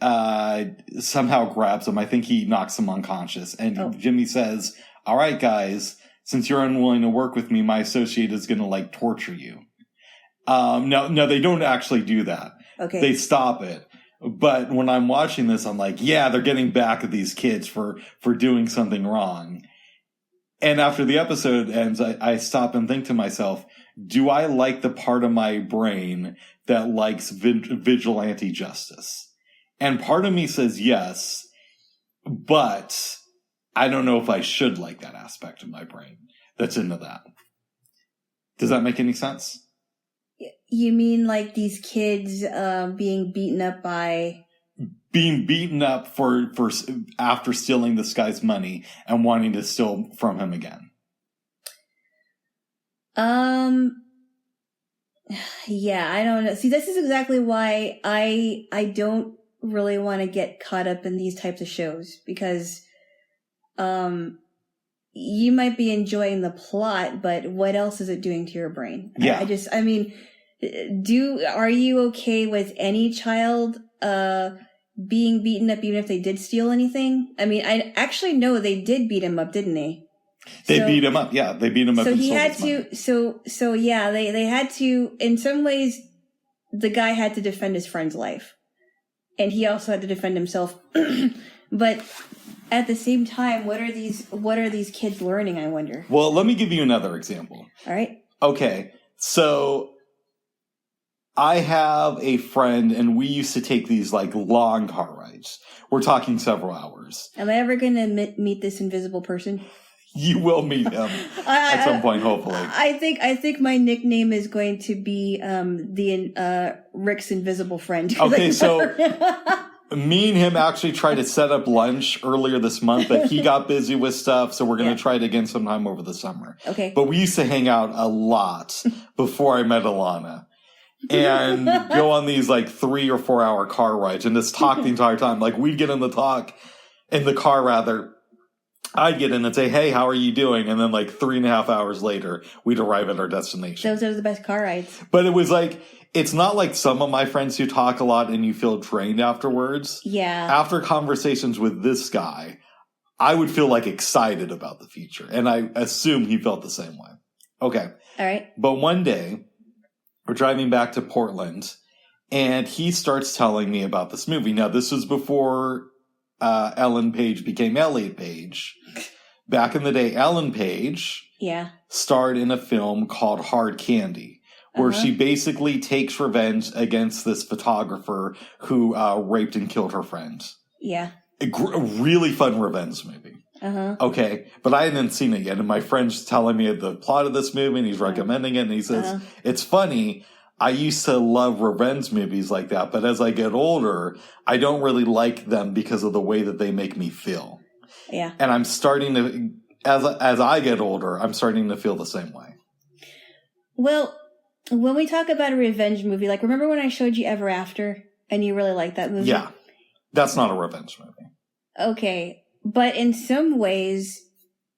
somehow grabs him. I think he knocks him unconscious. And Jimmy says, all right, guys, since you're unwilling to work with me, my associate is going to like torture you. No, they don't actually do that. Okay. They stop it. But when I'm watching this, I'm like, yeah, they're getting back at these kids for doing something wrong. And after the episode ends, I stop and think to myself, do I like the part of my brain that likes vigilante justice? And part of me says yes, but I don't know if I should like that aspect of my brain that's into that. Does that make any sense? You mean like these kids being beaten up for after stealing this guy's money and wanting to steal from him again? Yeah, I don't know. See, this is exactly why I don't really want to get caught up in these types of shows because you might be enjoying the plot, but what else is it doing to your brain? Yeah. I mean, are you okay with any child being beaten up even if they did steal anything? I mean, I actually know they did beat him up, didn't they? They beat him up. Yeah, they beat him up. So and he stole had his money. to. So yeah, they had to. In some ways, the guy had to defend his friend's life, and he also had to defend himself. But at the same time, what are these kids learning? I wonder. Well, let me give you another example. All right. Okay, so I have a friend, and we used to take these like long car rides. We're talking several hours. Am I ever going to meet this invisible person? You will meet him at some point, hopefully. I think my nickname is going to be Rick's invisible friend. Okay, so me and him actually tried to set up lunch earlier this month, but he got busy with stuff, so we're going to try it again sometime over the summer. Okay. But we used to hang out a lot before I met Alana. and go on these like 3 or 4 hour car rides and just talk the entire time. Like we'd get in the car rather. I'd get in and say, hey, how are you doing? And then like 3.5 hours later, we'd arrive at our destination. Those are the best car rides. But it was like, it's not like some of my friends who talk a lot and you feel drained afterwards. Yeah. After conversations with this guy, I would feel like excited about the future. And I assume he felt the same way. Okay. All right. But one day, we're driving back to Portland and he starts telling me about this movie. Now, this was before Ellen Page became Elliot Page. Back in the day, Ellen Page starred in a film called Hard Candy, where she basically takes revenge against this photographer who raped and killed her friend. Yeah. A really fun revenge movie. Okay, but I hadn't seen it yet, and my friend's telling me the plot of this movie, and he's recommending it, and he says, it's funny. I used to love revenge movies like that, but as I get older, I don't really like them because of the way that they make me feel. Yeah. And I'm starting to, as I get older, I'm starting to feel the same way. Well, when we talk about a revenge movie, like remember when I showed you Ever After and you really liked that movie? Yeah. That's not a revenge movie. Okay. But in some ways,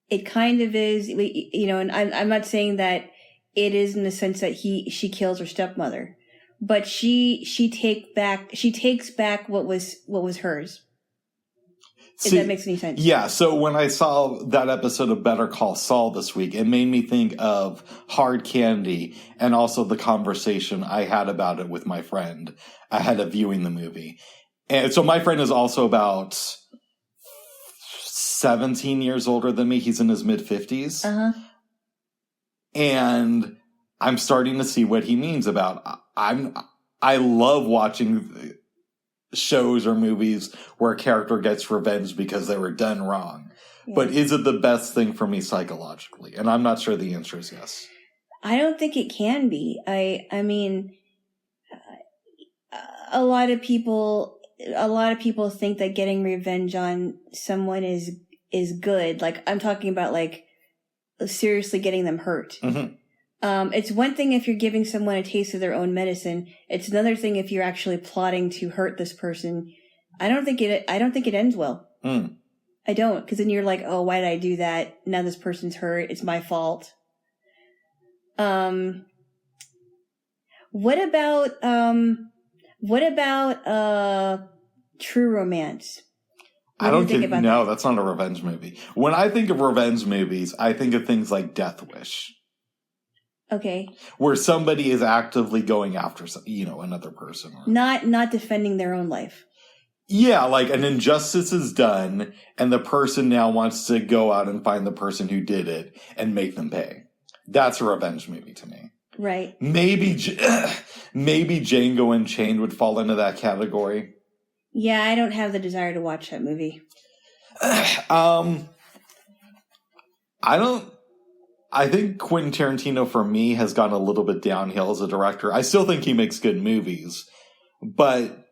it kind of is, you know, and I'm not saying that it is in the sense that she kills her stepmother, but she takes back what was hers. If that makes any sense. Yeah, so when I saw that episode of Better Call Saul this week, it made me think of Hard Candy and also the conversation I had about it with my friend ahead of viewing the movie. And so my friend is also about 17 years older than me. He's in his mid-50s. And I'm starting to see what he means about I love watching shows or movies where a character gets revenge because they were done wrong. Yeah. But is it the best thing for me psychologically? And I'm not sure the answer is yes. I don't think it can be. I mean, a lot of people think that getting revenge on someone is good. Like I'm talking about like seriously getting them hurt. It's one thing if you're giving someone a taste of their own medicine. It's another thing if you're actually plotting to hurt this person. I don't think it ends well. I don't, because then you're like, oh, why did I do that? Now this person's hurt. It's my fault. What about True Romance? I don't think about that? That's not a revenge movie. When I think of revenge movies, I think of things like Death Wish. Okay. Where somebody is actively going after, another person. Not defending their own life. Yeah, like an injustice is done, and the person now wants to go out and find the person who did it and make them pay. That's a revenge movie to me. Right. Maybe Django Unchained would fall into that category. Yeah, I don't have the desire to watch that movie. I think Quentin Tarantino, for me, has gone a little bit downhill as a director. I still think he makes good movies, but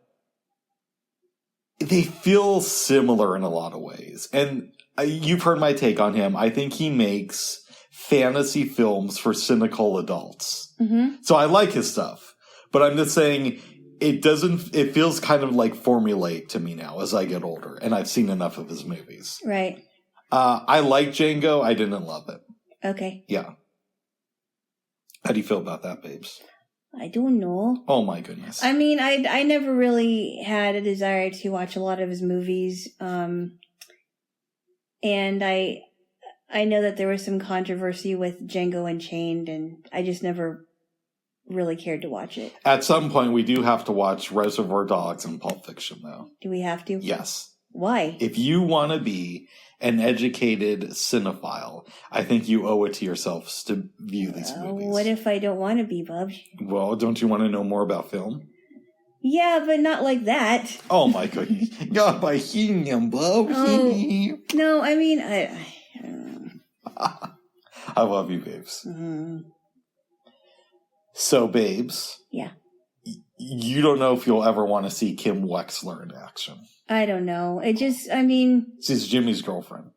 they feel similar in a lot of ways. And you've heard my take on him. I think he makes fantasy films for cynical adults. So I like his stuff, but I'm just saying it feels kind of like formulaic to me now as I get older, and I've seen enough of his movies. Right. I like Django. I didn't love it. Okay. Yeah. How do you feel about that, babes? I don't know. Oh my goodness. I mean, I never really had a desire to watch a lot of his movies. And I know that there was some controversy with Django Unchained, and I just never really cared to watch it. At some point, we do have to watch Reservoir Dogs and Pulp Fiction, though. Do we have to? Yes. Why? If you want to be an educated cinephile, I think you owe it to yourselves to view these movies. What if I don't want to be, Bub? Well, don't you want to know more about film? Yeah, but not like that. Oh my goodness. God, by him, Bub. No, I mean, I love you, babes. So, babes. Yeah. You don't know if you'll ever want to see Kim Wexler in action. I don't know. She's Jimmy's girlfriend.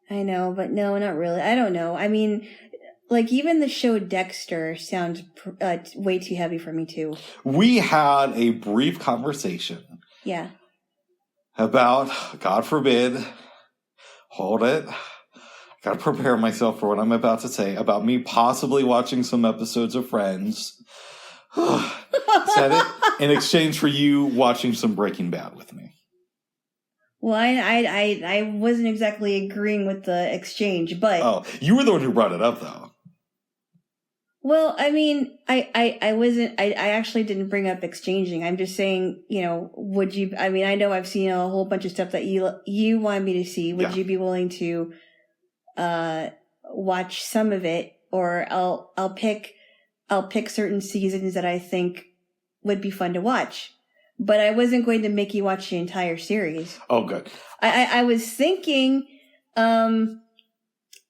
I know, but no, not really. I don't know. I mean, like even the show Dexter sounds way too heavy for me too. We had a brief conversation. Yeah. About, God forbid, hold it. Got to prepare myself for what I'm about to say about me possibly watching some episodes of Friends. Said it in exchange for you watching some Breaking Bad with me. Well, I wasn't exactly agreeing with the exchange, but... Oh, you were the one who brought it up, though. Well, I mean, I wasn't... I actually didn't bring up exchanging. I'm just saying, you know, would you... I mean, I know I've seen a whole bunch of stuff that you want me to see. Would you be willing to watch some of it? Or I'll pick certain seasons that I think would be fun to watch. But I wasn't going to make you watch the entire series. Oh, good. I was thinking, you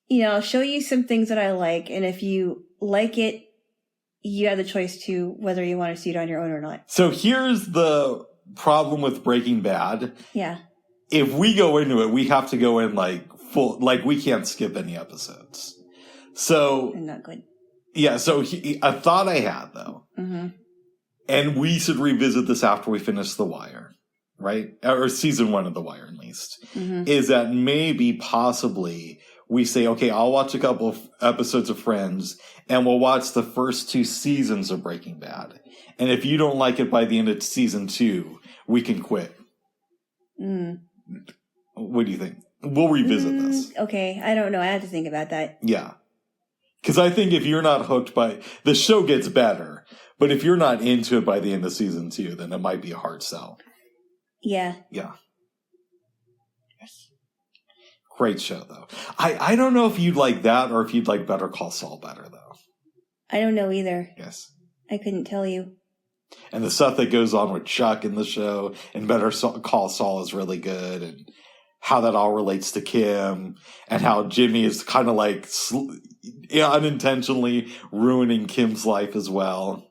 know, I'll show you some things that I like, and if you like it, you have the choice to whether you want to see it on your own or not. So here's the problem with Breaking Bad. Yeah. If we go into it, we have to go in like full, like we can't skip any episodes. So. Not good. Yeah, so a thought I had, though. Mm-hmm. And we should revisit this after we finish The Wire, right? Or season 1 of The Wire, at least. Mm-hmm. Is that maybe, possibly, we say, okay, I'll watch a couple of episodes of Friends, and we'll watch the first 2 seasons of Breaking Bad. And if you don't like it by the end of season 2, we can quit. Mm. What do you think? We'll revisit this. Okay, I don't know. I have to think about that. Yeah. Because I think if you're not hooked by... The show gets better. But if you're not into it by the end of season 2, then it might be a hard sell. Yeah. Yeah. Yes. Great show, though. I don't know if you'd like that or if you'd like Better Call Saul better, though. I don't know either. Yes. I couldn't tell you. And the stuff that goes on with Chuck in the show and Better Call Saul is really good. And how that all relates to Kim. And how Jimmy is kind of like unintentionally ruining Kim's life as well.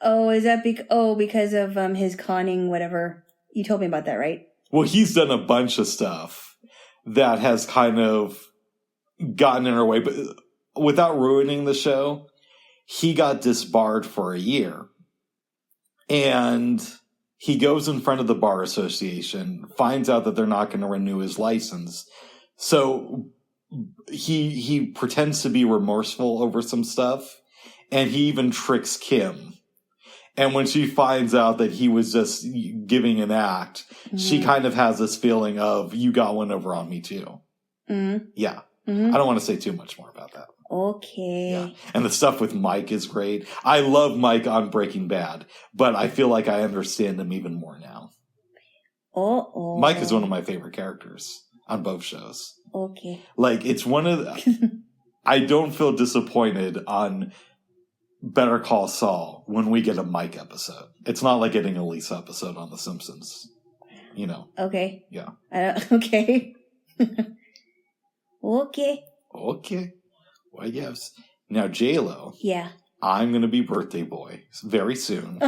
Oh, is that because of his conning, whatever? You told me about that, right? Well, he's done a bunch of stuff that has kind of gotten in our way, but without ruining the show, he got disbarred for a year. And he goes in front of the bar association, finds out that they're not going to renew his license. So he pretends to be remorseful over some stuff, and he even tricks Kim. And when she finds out that he was just giving an act, she kind of has this feeling of, you got one over on me too. Mm-hmm. Yeah. Mm-hmm. I don't want to say too much more about that. Okay. Yeah. And the stuff with Mike is great. I love Mike on Breaking Bad, but I feel like I understand him even more now. Uh-oh. Mike is one of my favorite characters on both shows. Okay. Like, it's one of the... I don't feel disappointed on Better Call Saul when we get a Mike episode. It's not like getting a Lisa episode on The Simpsons. You know. Okay. Yeah. Okay. Okay. Okay. Well, yes. Now, Jaylo. Yeah. I'm going to be birthday boy very soon.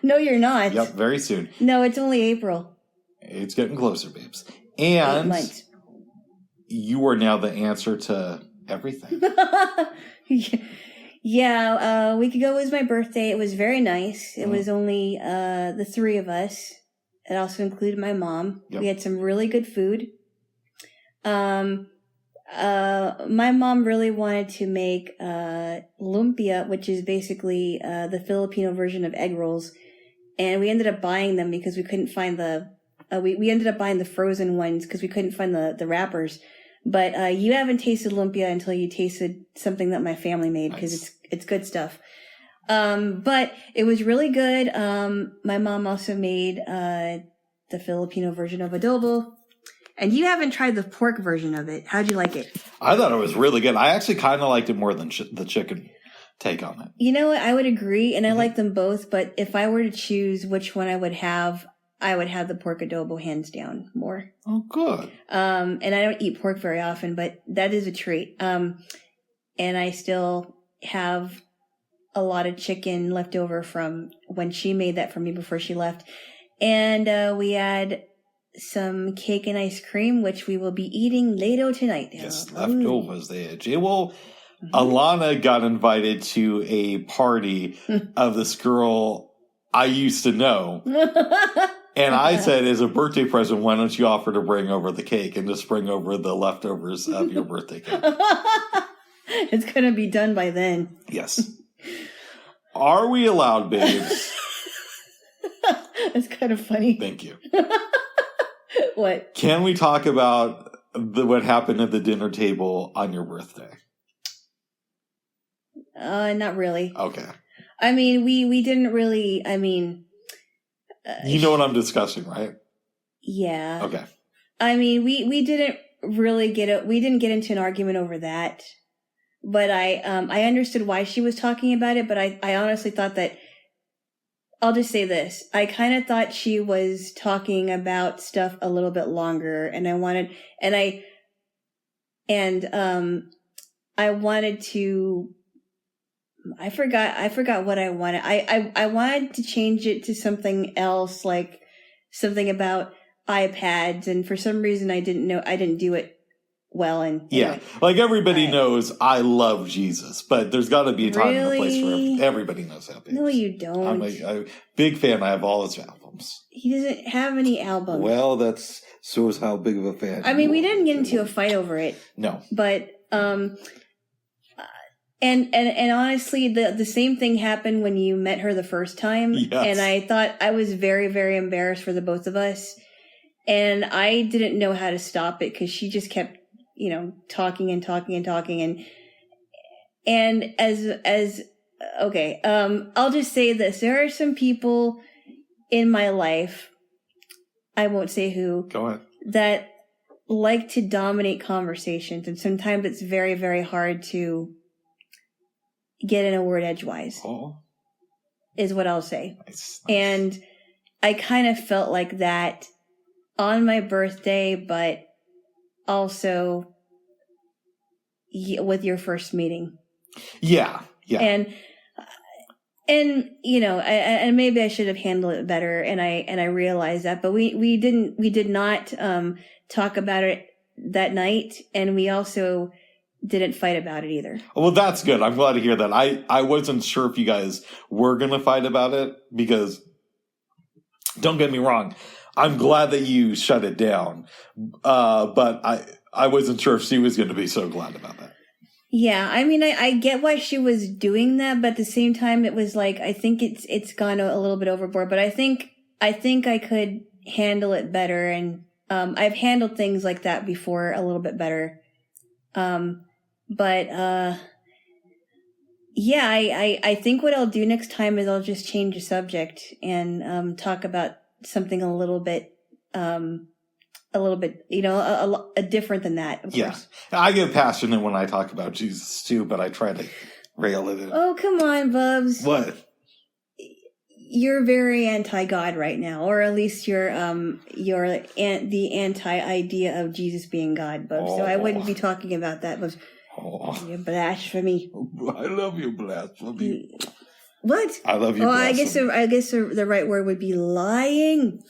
No, you're not. Yep, very soon. No, it's only April. It's getting closer, babes. And 8 months. You are now the answer to everything. Yeah, a week ago was my birthday. It was very nice. It was only the 3 of us. It also included my mom. Yep. We had some really good food. My mom really wanted to make lumpia, which is basically the Filipino version of egg rolls. And we ended up buying them because we couldn't find we ended up buying the frozen ones because we couldn't find the wrappers. But you haven't tasted lumpia until you tasted something that my family made because it's good stuff. But it was really good. My mom also made the Filipino version of adobo. And you haven't tried the pork version of it. How'd you like it? I thought it was really good. I actually kind of liked it more than the chicken take on it. You know what? I would agree, and I like them both. But if I were to choose which one I would have the pork adobo hands down more. Oh, good. And I don't eat pork very often, but that is a treat. And I still have a lot of chicken left over from when she made that for me before she left. And we had some cake and ice cream, which we will be eating later tonight. Yes, leftovers there. Jay, well, Alana got invited to a party of this girl I used to know. And I said, as a birthday present, why don't you offer to bring over the cake and just bring over the leftovers of your birthday cake? It's going to be done by then. Yes. Are we allowed, babes? That's kind of funny. Thank you. What? Can we talk about what happened at the dinner table on your birthday? Not really. Okay. I mean, we didn't really, you know what I'm discussing, right? Yeah. Okay. I mean, we didn't really we didn't get into an argument over that. But I understood why she was talking about it, but I honestly thought that, I'll just say this. I kind of thought she was talking about stuff a little bit longer, and I wanted to, I forgot what I wanted. I wanted to change it to something else, like something about iPads, and for some reason I didn't do it well. And anyway, like everybody knows I love Jesus, but there's got to be a time and a place for everybody knows that. Babes. No, you don't. I'm a big fan. I have all his albums. He doesn't have any albums. Well, that shows how big of a fan. I mean, we didn't get into a fight over it. No, but and honestly, the same thing happened when you met her the first time. Yes. And I thought I was very, very embarrassed for the both of us, and I didn't know how to stop it because she just kept, talking and talking and talking. And as okay, I'll just say this. There are some people in my life, I won't say who. Go ahead. That like to dominate conversations. And sometimes it's very, very hard to get in a word edgewise. Oh. Is what I'll say. Nice. And I kind of felt like that on my birthday, but also with your first meeting. Yeah. And and maybe I should have handled it better, and I realized that, but we did not talk about it that night, and we also didn't fight about it either. Well, that's good. I'm glad to hear that. I wasn't sure if you guys were going to fight about it, because don't get me wrong, I'm glad that you shut it down. But I wasn't sure if she was going to be so glad about that. Yeah, I mean, I get why she was doing that, but at the same time, it was like, I think it's gone a little bit overboard, but I think I could handle it better, and I've handled things like that before a little bit better. Yeah, I think what I'll do next time is I'll just change the subject and talk about something a little bit, different than that, of course. I get passionate when I talk about Jesus too, but I try to rail it in. Oh, come on, Bubs. What? You're very anti-God right now, or at least you're the anti-idea of Jesus being God, Bubs. So I wouldn't be talking about that, Bubs. Oh. You're blasphemy. I love you, blasphemy. What? I love you, blasphemy. I guess the right word would be lying.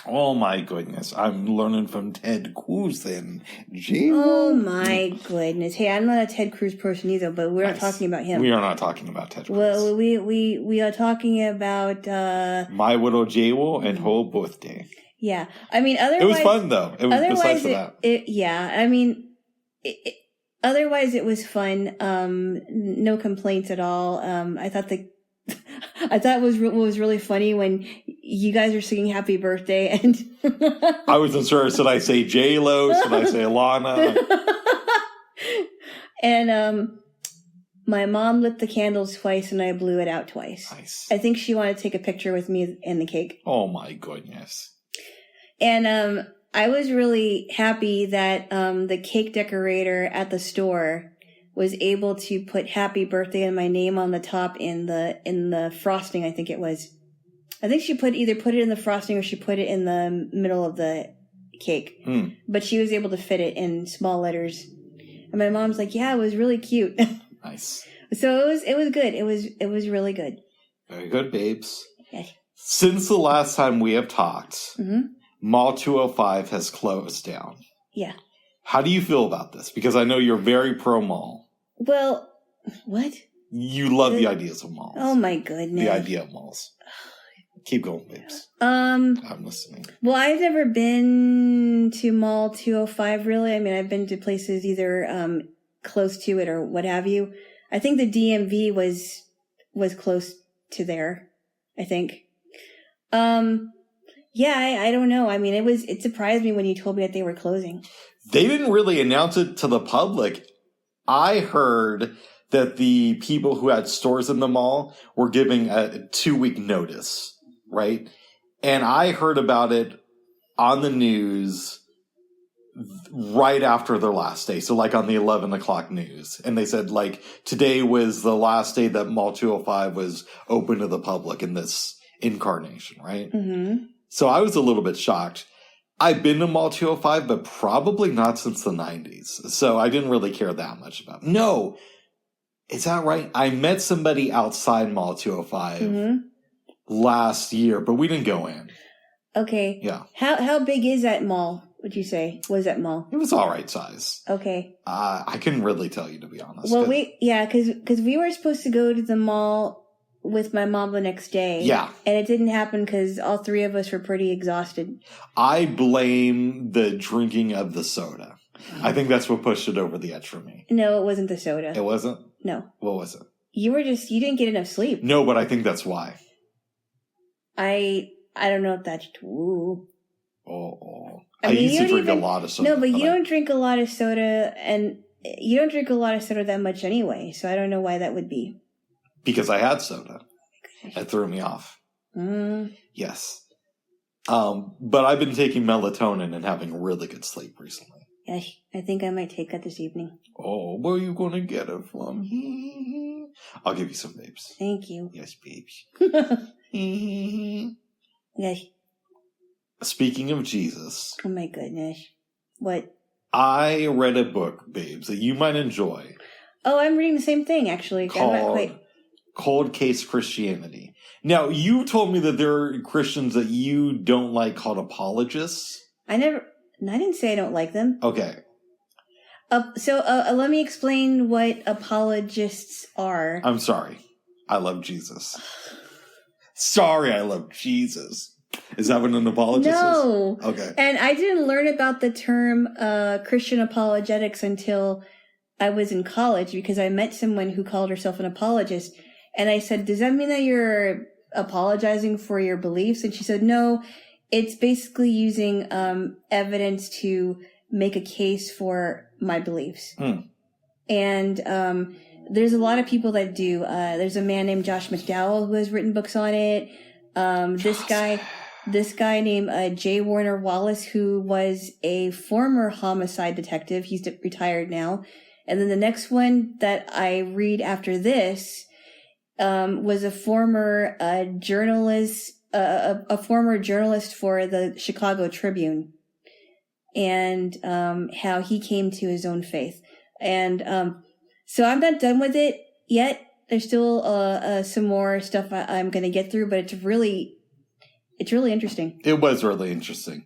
Oh my goodness. I'm learning from Ted Cruz and Jaylo. Oh my goodness. Hey, I'm not a Ted Cruz person either, but we're not talking about him. We are not talking about Ted Cruz. Well, we are talking about My Widow Jaylo and her birthday. Yeah. I mean, otherwise... It was fun, though. It was besides for that. Yeah. I mean, otherwise it was fun. No complaints at all. I thought what was really funny when you guys were singing "Happy Birthday" and I wasn't sure. Should I say Jaylo? Should I say Alana? And my mom lit the candles twice, and I blew it out twice. Nice. I think she wanted to take a picture with me and the cake. Oh my goodness! And I was really happy that the cake decorator at the store was able to put "Happy Birthday" and my name on the top in the frosting. I think it was. I think she either put it in the frosting or she put it in the middle of the cake. But she was able to fit it in small letters. And my mom's like, "Yeah, it was really cute." Nice. So it was good. It was really good. Very good, babes. Okay. Since the last time we have talked, Mall 205 has closed down. Yeah. How do you feel about this? Because I know you're very pro mall. Well, What? You love the ideas of malls. Oh my goodness. The idea of malls. Keep going, babes. I'm listening. Well, I've never been to Mall 205, really. I mean, I've been to places either close to it or what have you. I think the DMV was close to there, I think. Yeah, I don't know. I mean, it surprised me when you told me that they were closing. They didn't really announce it to the public. I heard that the people who had stores in the mall were giving a 2-week notice, right? And I heard about it on the news right after their last day. So like on the 11 o'clock news. And they said like today was the last day that Mall 205 was open to the public in this incarnation, right? Mm-hmm. So I was a little bit shocked. I've been to Mall 205, but probably not since the 90s. So I didn't really care that much about it. No. Is that right? I met somebody outside Mall 205 last year, but we didn't go in. Okay. Yeah. How big is that mall, would you say? Was that mall? It was all right size. Okay. I couldn't really tell you, to be honest. Well, because we were supposed to go to the mall with my mom the next day. Yeah. And it didn't happen because all three of us were pretty exhausted. I blame the drinking of the soda. I think that's what pushed it over the edge for me. No, it wasn't the soda. It wasn't? No. What was it? You didn't get enough sleep. No, but I think that's why. I don't know if that's true. I used to drink a lot of soda. No, but you don't drink a lot of soda, and you don't drink a lot of soda that much anyway, so I don't know why that would be. Because I had soda. That threw me off. Yes. But I've been taking melatonin and having really good sleep recently. Yeah, I think I might take that this evening. Oh, where are you going to get it from? I'll give you some, babes. Thank you. Yes, babes. Yes. Speaking of Jesus. Oh my goodness. What? I read a book, babes, that you might enjoy. Oh, I'm reading the same thing, actually. Called Cold Case Christianity. Now, you told me that there are Christians that you don't like called apologists. I didn't say I don't like them. Okay. So let me explain what apologists are. I'm sorry. I love Jesus. Sorry, I love Jesus. Is that what an apologist is? No. Okay. And I didn't learn about the term Christian apologetics until I was in college because I met someone who called herself an apologist. And I said, does that mean that you're apologizing for your beliefs? And she said, no, it's basically using evidence to make a case for my beliefs. And there's a lot of people that do. There's a man named Josh McDowell who has written books on it. This guy named J. Warner Wallace, who was a former homicide detective. He's retired now. And then the next one that I read after this was a former journalist, a former journalist for the Chicago Tribune, and how he came to his own faith. And so I'm not done with it yet. There's still some more stuff I'm going to get through, but it's really interesting. It was really interesting.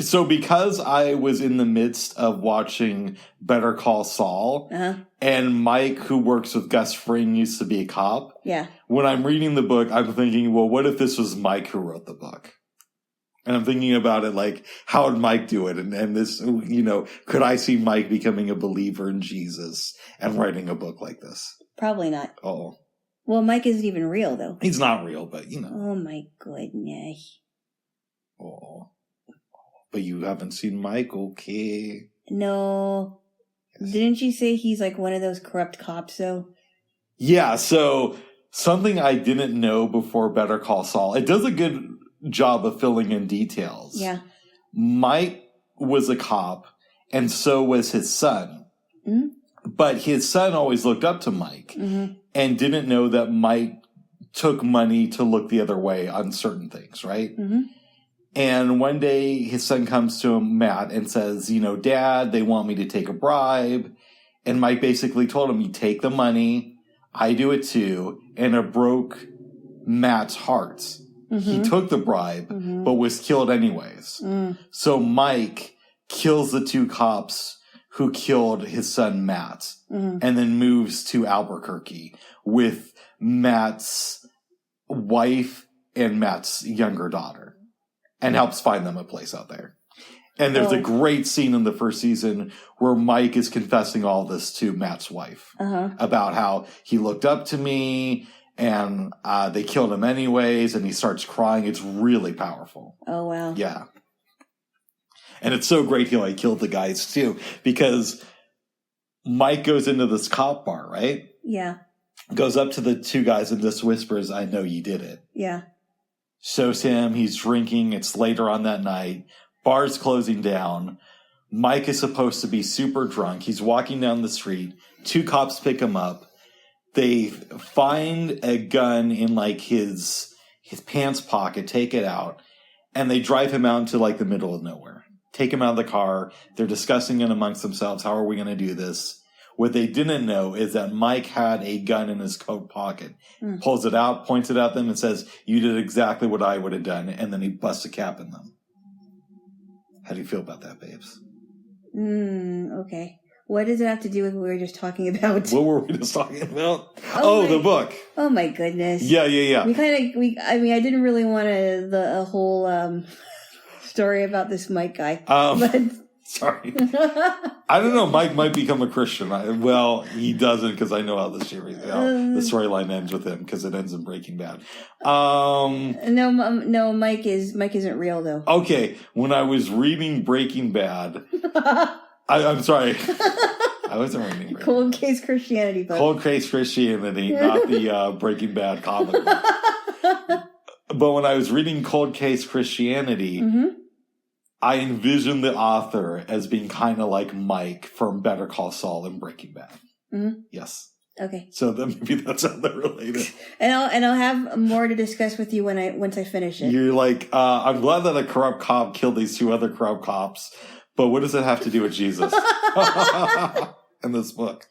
So because I was in the midst of watching Better Call Saul, and Mike, who works with Gus Fring, used to be a cop. Yeah. When I'm reading the book, I'm thinking, well, what if this was Mike who wrote the book? And I'm thinking about it like, how would Mike do it? And this, could I see Mike becoming a believer in Jesus and writing a book like this? Probably not. Oh. Well, Mike isn't even real, though. He's not real, but Oh, my goodness. Oh. But you haven't seen Mike, okay? No. Yes. Didn't you say he's like one of those corrupt cops, though? Yeah, so something I didn't know before Better Call Saul. It does a good job of filling in details. Yeah. Mike was a cop, and so was his son. Mm-hmm. But his son always looked up to Mike and didn't know that Mike took money to look the other way on certain things, right? Mm-hmm. And one day his son comes to him, Matt, and says, Dad, they want me to take a bribe. And Mike basically told him, you take the money, I do it too. And it broke Matt's heart. Mm-hmm. He took the bribe, but was killed anyways. So Mike kills the two cops who killed his son Matt, Mm-hmm. and then moves to Albuquerque with Matt's wife and Matt's younger daughter, and helps find them a place out there. And there's a great scene in the first season where Mike is confessing all this to Matt's wife about how he looked up to me and they killed him anyways, and he starts crying. It's really powerful. Oh, wow. Yeah. And it's so great he killed the guys too, because Mike goes into this cop bar, right? Yeah. Goes up to the two guys and just whispers, "I know you did it." Yeah. Shows him, he's drinking, it's later on that night. Bar's closing down. Mike is supposed to be super drunk. He's walking down the street. Two cops pick him up. They find a gun in his pants pocket, take it out, and they drive him out into the middle of nowhere. Take him out of the car. They're discussing it amongst themselves. How are we going to do this? What they didn't know is that Mike had a gun in his coat pocket. Pulls it out, points it at them, and says, "You did exactly what I would have done." And then he busts a cap in them. How do you feel about that, babes? Okay. What does it have to do with what we were just talking about? What were we just talking about? Oh, the book. Oh my goodness. Yeah. I didn't really want a whole story about this Mike guy. But sorry. I don't know. Mike might become a Christian. He doesn't, because I know how the storyline ends with him, because it ends in Breaking Bad. No, Mike isn't real though. Okay, when I was reading Breaking Bad, I'm sorry, I wasn't reading Breaking Cold Case Christianity book. Cold Case Christianity, not the Breaking Bad comic book. But when I was reading Cold Case Christianity, I envisioned the author as being kind of like Mike from Better Call Saul and Breaking Bad. Yes. Okay. So then maybe that's how they're related. And I'll have more to discuss with you once I finish it. You're like, I'm glad that a corrupt cop killed these two other corrupt cops, but what does it have to do with Jesus in this book?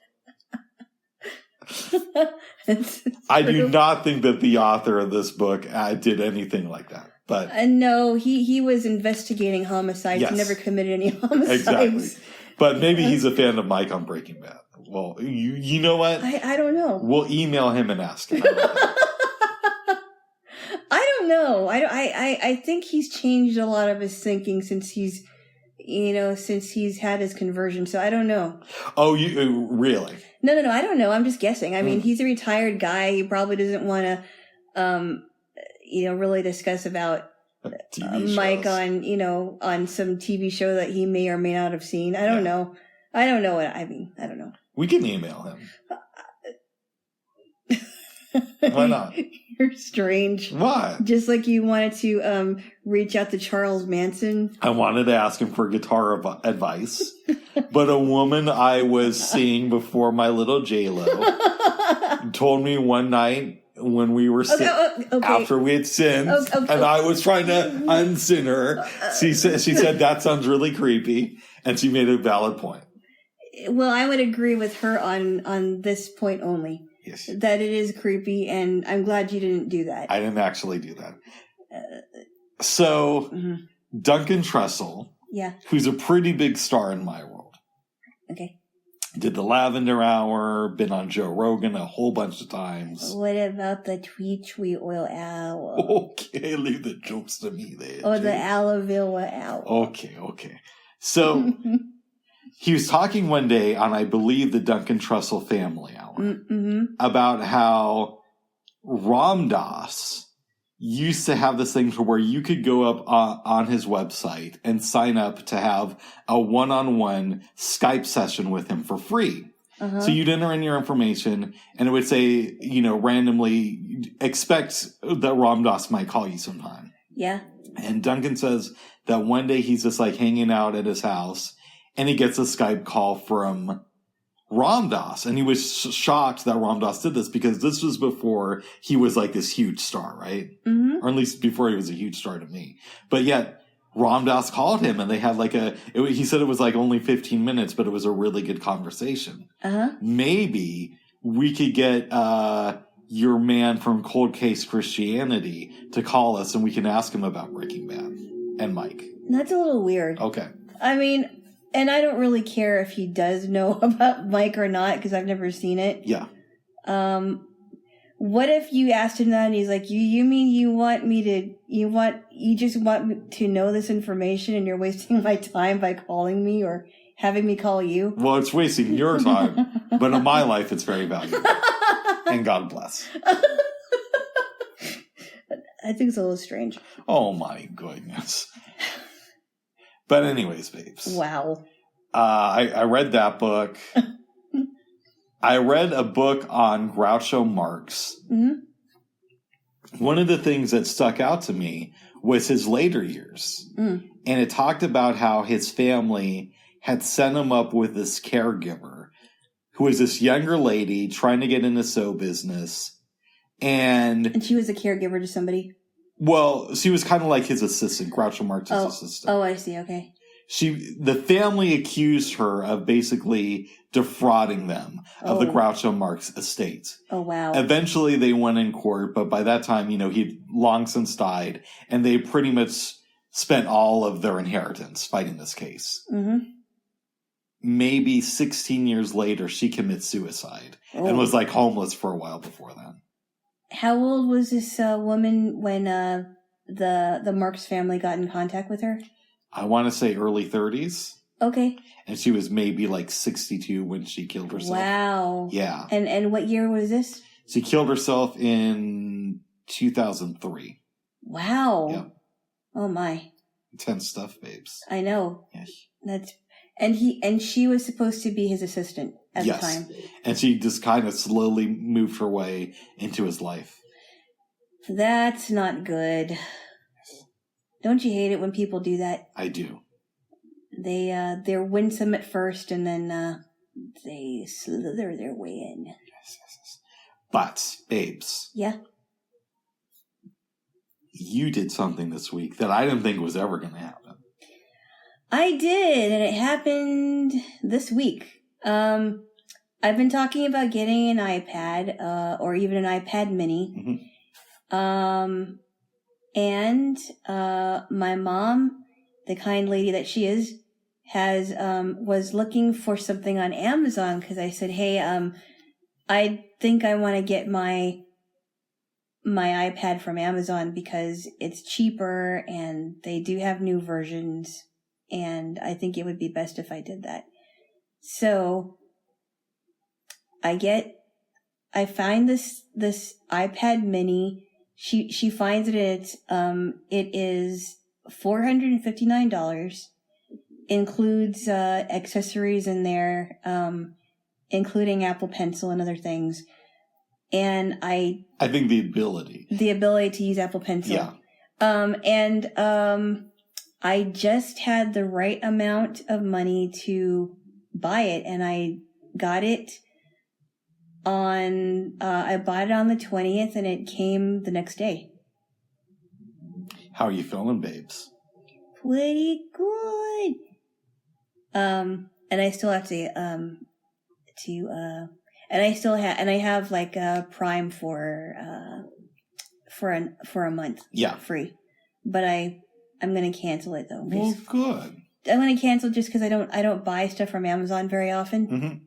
I do not think that the author of this book did anything like that. But no, he was investigating homicides. Yes. He never committed any homicides. Exactly. But maybe he's a fan of Mike on Breaking Bad. Well, you know what? I don't know. We'll email him and ask him. I don't know. I think he's changed a lot of his thinking since he's had his conversion. So I don't know. Oh, you really? No. I don't know. I'm just guessing. I mean, he's a retired guy. He probably doesn't want to, really discuss about Mike on some TV show that he may or may not have seen. I don't know. I don't know. I don't know. We can email him. Why not? You're strange. Why? Just like you wanted to reach out to Charles Manson. I wanted to ask him for guitar advice, but a woman I was seeing before my little Jaylo told me one night when we were after we had sinned, and I was trying to unsin her. She said that sounds really creepy, and she made a valid point. Well, I would agree with her on this point only. Yes. That it is creepy, and I'm glad you didn't do that. I didn't actually do that. So, Duncan Trussell, who's a pretty big star in my world. Okay. Did the Lavender Hour, been on Joe Rogan a whole bunch of times. What about the Tweet Oil Hour? Okay, leave the jokes to me there. Or the Alavilla Hour. Okay. So, he was talking one day on, I believe, the Duncan Trussell Family Hour about how Ram Dass used to have this thing where you could go up on his website and sign up to have a one-on-one Skype session with him for free. So you'd enter in your information and it would say, randomly, expect that Ram Dass might call you sometime. Yeah. And Duncan says that one day he's just hanging out at his house and he gets a Skype call from Ram Dass. And he was shocked that Ram Dass did this because this was before he was this huge star, right? Or at least before he was a huge star to me. But yet, Ram Dass called him and they had he said it was only 15 minutes, but it was a really good conversation. Maybe we could get your man from Cold Case Christianity to call us and we can ask him about Breaking Bad and Mike. That's a little weird. Okay. I mean, And I don't really care if he does know about Mike or not, because I've never seen it. Yeah. What if you asked him that and he's like, you mean you just want me to know this information and you're wasting my time by calling me or having me call you? Well, it's wasting your time, but in my life, it's very valuable. And God bless. I think it's a little strange. Oh my goodness. But anyways, babes. Wow. I read that book. I read a book on Groucho Marx. Mm-hmm. One of the things that stuck out to me was his later years. And it talked about how his family had sent him up with this caregiver who was this younger lady trying to get into show business. And she was a caregiver to somebody? Well, she was kind of like his assistant, Groucho Marx's assistant. Oh, I see. Okay. The family accused her of basically defrauding them of the Groucho Marx estate. Oh, wow. Eventually they went in court, but by that time, he'd long since died, and they pretty much spent all of their inheritance fighting this case. Mm-hmm. Maybe 16 years later, she commits suicide and was like homeless for a while before then. How old was this woman when the Marx family got in contact with her? I want to say early 30s. Okay. And she was maybe like 62 when she killed herself. Wow. Yeah. And what year was this? She killed herself in 2003. Wow. Yeah. Oh my. Intense stuff, babes. I know. Yes. And she was supposed to be his assistant at the time. And she just kind of slowly moved her way into his life. That's not good. Don't you hate it when people do that? I do. They're winsome at first, and then they slither their way in. Yes. But, babes. Yeah? You did something this week that I didn't think was ever going to happen. I did, and it happened this week. I've been talking about getting an iPad, or even an iPad mini. Mm-hmm. And my mom, the kind lady that she is, was looking for something on Amazon, because I said, hey, I think I want to get my iPad from Amazon because it's cheaper and they do have new versions, and I think it would be best if I did that. So I find this iPad mini. She finds it it is $459, includes accessories in there, including Apple Pencil and other things. And I think the ability to use Apple Pencil. Yeah. I just had the right amount of money to buy it, and I got it I bought it on the 20th, and it came the next day. How are you feeling, babes? Pretty good. And I still have to and I have like a Prime for a month. Yeah. Free. But I'm going to cancel it though. Well, good. I'm going to cancel just because I don't buy stuff from Amazon very often. Mm-hmm.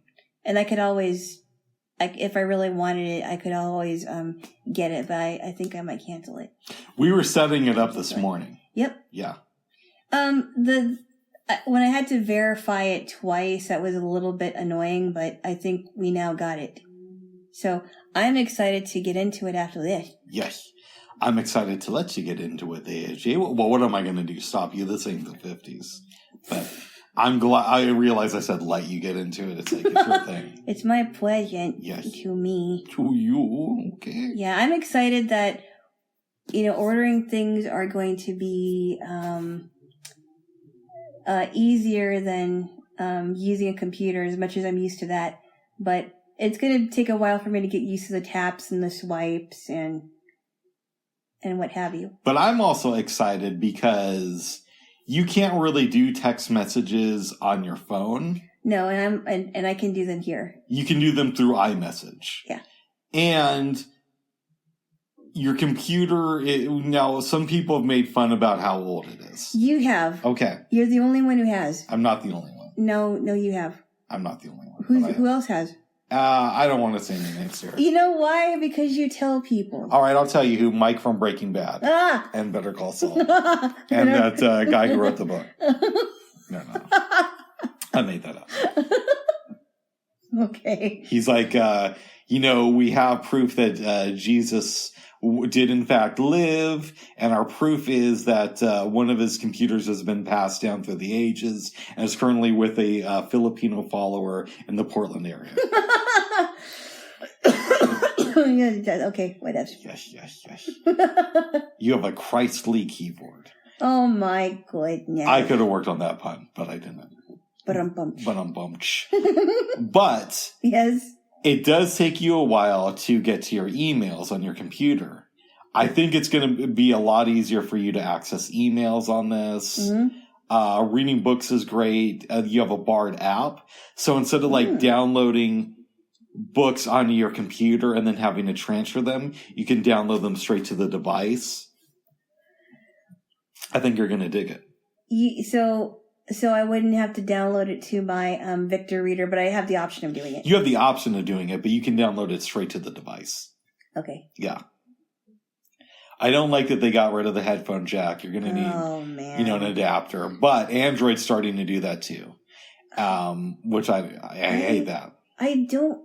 And I could always, if I really wanted it, I could always get it, but I think I might cancel it. We were setting it up this morning. Yep. Yeah. When I had to verify it twice, that was a little bit annoying, but I think we now got it. So I'm excited to get into it after this. Yes. I'm excited to let you get into it, ASG. Well, what am I going to do? Stop you? This ain't the 50s. But I'm glad. I realize I said let you get into it. It's like it's your thing. It's my present to me. To you? Okay. Yeah, I'm excited that, ordering things are going to be easier than using a computer, as much as I'm used to that. But it's going to take a while for me to get used to the taps and the swipes and what have you. But I'm also excited because you can't really do text messages on your phone. No, and I can do them here. You can do them through iMessage. Yeah. And your computer, now some people have made fun about how old it is. You have. Okay. You're the only one who has. I'm not the only one. No, you have. I'm not the only one. Who else has? I don't want to say any names here. You know why? Because you tell people. All right, I'll tell you who. Mike from Breaking Bad. And Better Call Saul. And that guy who wrote the book. No. I made that up. Okay. He's like, we have proof that Jesus did in fact live, and our proof is that one of his computers has been passed down through the ages and is currently with a Filipino follower in the Portland area. Okay, whatever. Yes. You have a Christly keyboard. Oh my goodness. I could have worked on that pun, but I didn't. But I'm bummed. But yes. It does take you a while to get to your emails on your computer. I think it's going to be a lot easier for you to access emails on this. Mm-hmm. Reading books is great. You have a Bard app. So instead of downloading books onto your computer and then having to transfer them, you can download them straight to the device. I think you're going to dig it. So I wouldn't have to download it to my Victor reader, but I have the option of doing it. You have the option of doing it, but you can download it straight to the device. Okay. Yeah. I don't like that they got rid of the headphone jack. You're going to need, an adapter. But Android's starting to do that too, which I hate that. I don't.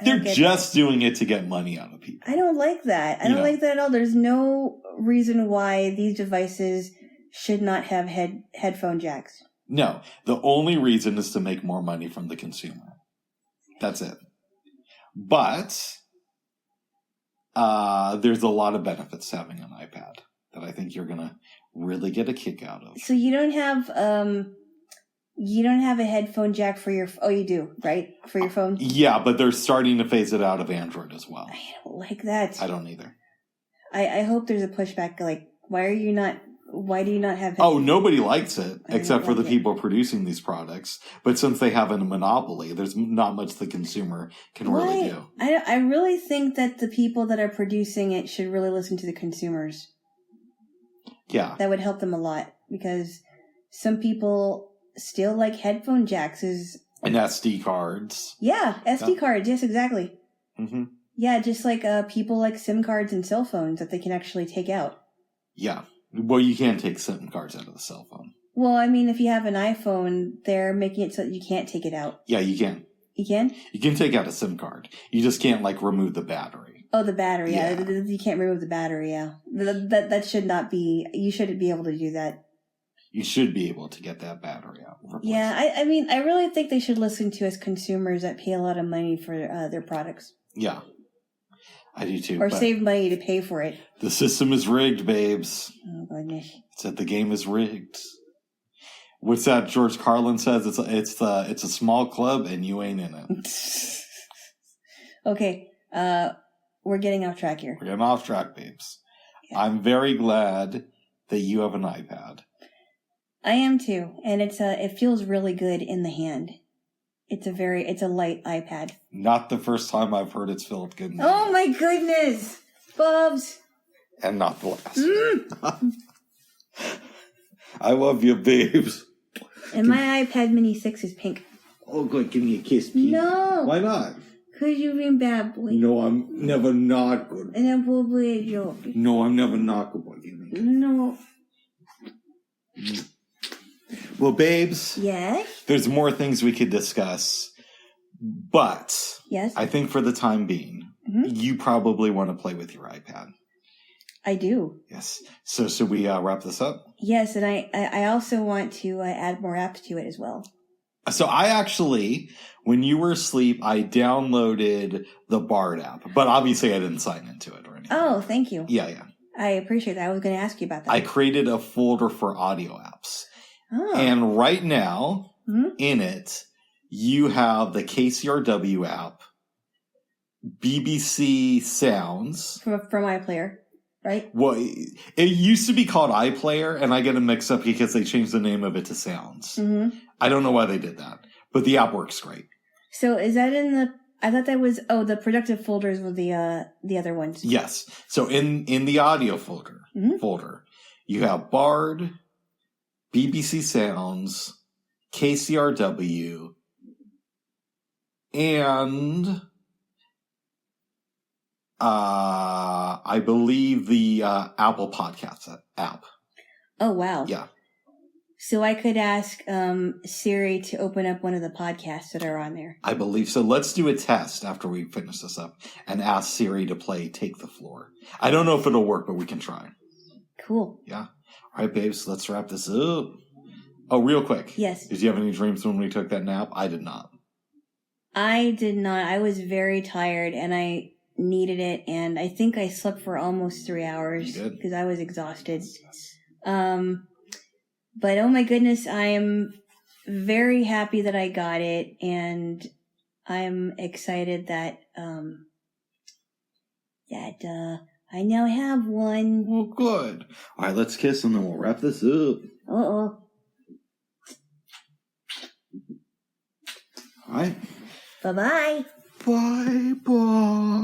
They're just doing it to get money out of people. I don't like that. I don't like that at all. There's no reason why these devices should not have headphone jacks. No, the only reason is to make more money from the consumer. That's it. But there's a lot of benefits to having an iPad that I think you're gonna really get a kick out of. So you don't have a headphone jack for your. Oh, you do, right? For your phone. Yeah, but they're starting to phase it out of Android as well. I don't like that. I don't either. I hope there's a pushback. Like, why do you not have? Oh, nobody likes it except for the people producing these products. But since they have a monopoly, there's not much the consumer can really do. I really think that the people that are producing it should really listen to the consumers. Yeah. That would help them a lot because some people still like headphone jacks and SD cards. Yeah, SD cards. Yes, exactly. Mm-hmm. Yeah, just like people like SIM cards and cell phones that they can actually take out. Yeah. Well, you can't take SIM cards out of the cell phone. Well, I mean, if you have an iPhone, they're making it so that you can't take it out. Yeah, you can. You can? You can take out a SIM card. You just can't, remove the battery. Oh, the battery. Yeah. You can't remove the battery, yeah. That should not be... You shouldn't be able to do that. You should be able to get that battery out. Yeah, I mean, I really think they should listen to us consumers that pay a lot of money for their products. Yeah. I do too. Or save money to pay for it. The system is rigged, babes. Oh, goodness. It's that the game is rigged. What's that George Carlin says? It's a small club and you ain't in it. Okay. We're getting off track here. We're getting off track, babes. Yeah. I'm very glad that you have an iPad. I am too. And it feels really good in the hand. It's a light iPad. Not the first time I've heard it's felt good. Oh my goodness, Bubs! And not the last. I love you, babes. And my iPad Mini 6 is pink. Oh, good. Give me a kiss, Pete. No. Why not? Because you've been bad boy. No, I'm never not good. And I'm probably a joke. No, I'm never not good boy. No. Well, babes. Yes? There's more things we could discuss. But yes, I think for the time being, you probably want to play with your iPad. I do. Yes. So should we wrap this up? Yes, and I also want to add more apps to it as well. So I actually, when you were asleep, I downloaded the Bard app. But obviously I didn't sign into it or anything. Oh, thank you. Yeah. I appreciate that. I was going to ask you about that. I created a folder for audio apps. Oh. And right now, in it, you have the KCRW app, BBC Sounds. From iPlayer, right? Well, it used to be called iPlayer, and I get them mixed up because they changed the name of it to Sounds. Mm-hmm. I don't know why they did that, but the app works great. So is that in the... I thought that was... Oh, the productive folders were the other ones. Yes. So in the audio folder, you have Bard, BBC Sounds, KCRW, and I believe the Apple Podcasts app. Oh, wow. Yeah. So I could ask Siri to open up one of the podcasts that are on there. I believe so. Let's do a test after we finish this up and ask Siri to play Take the Floor. I don't know if it'll work, but we can try. Cool. Yeah. All right, babes, let's wrap this up. Oh, real quick. Yes. Did you have any dreams when we took that nap? I did not. I did not. I was very tired and I needed it. And I think I slept for almost 3 hours because I was exhausted. But oh my goodness, I am very happy that I got it. And I'm excited that, I now have one. Well, good. All right, let's kiss and then we'll wrap this up. Uh-oh. All right. Bye-bye. Bye-bye.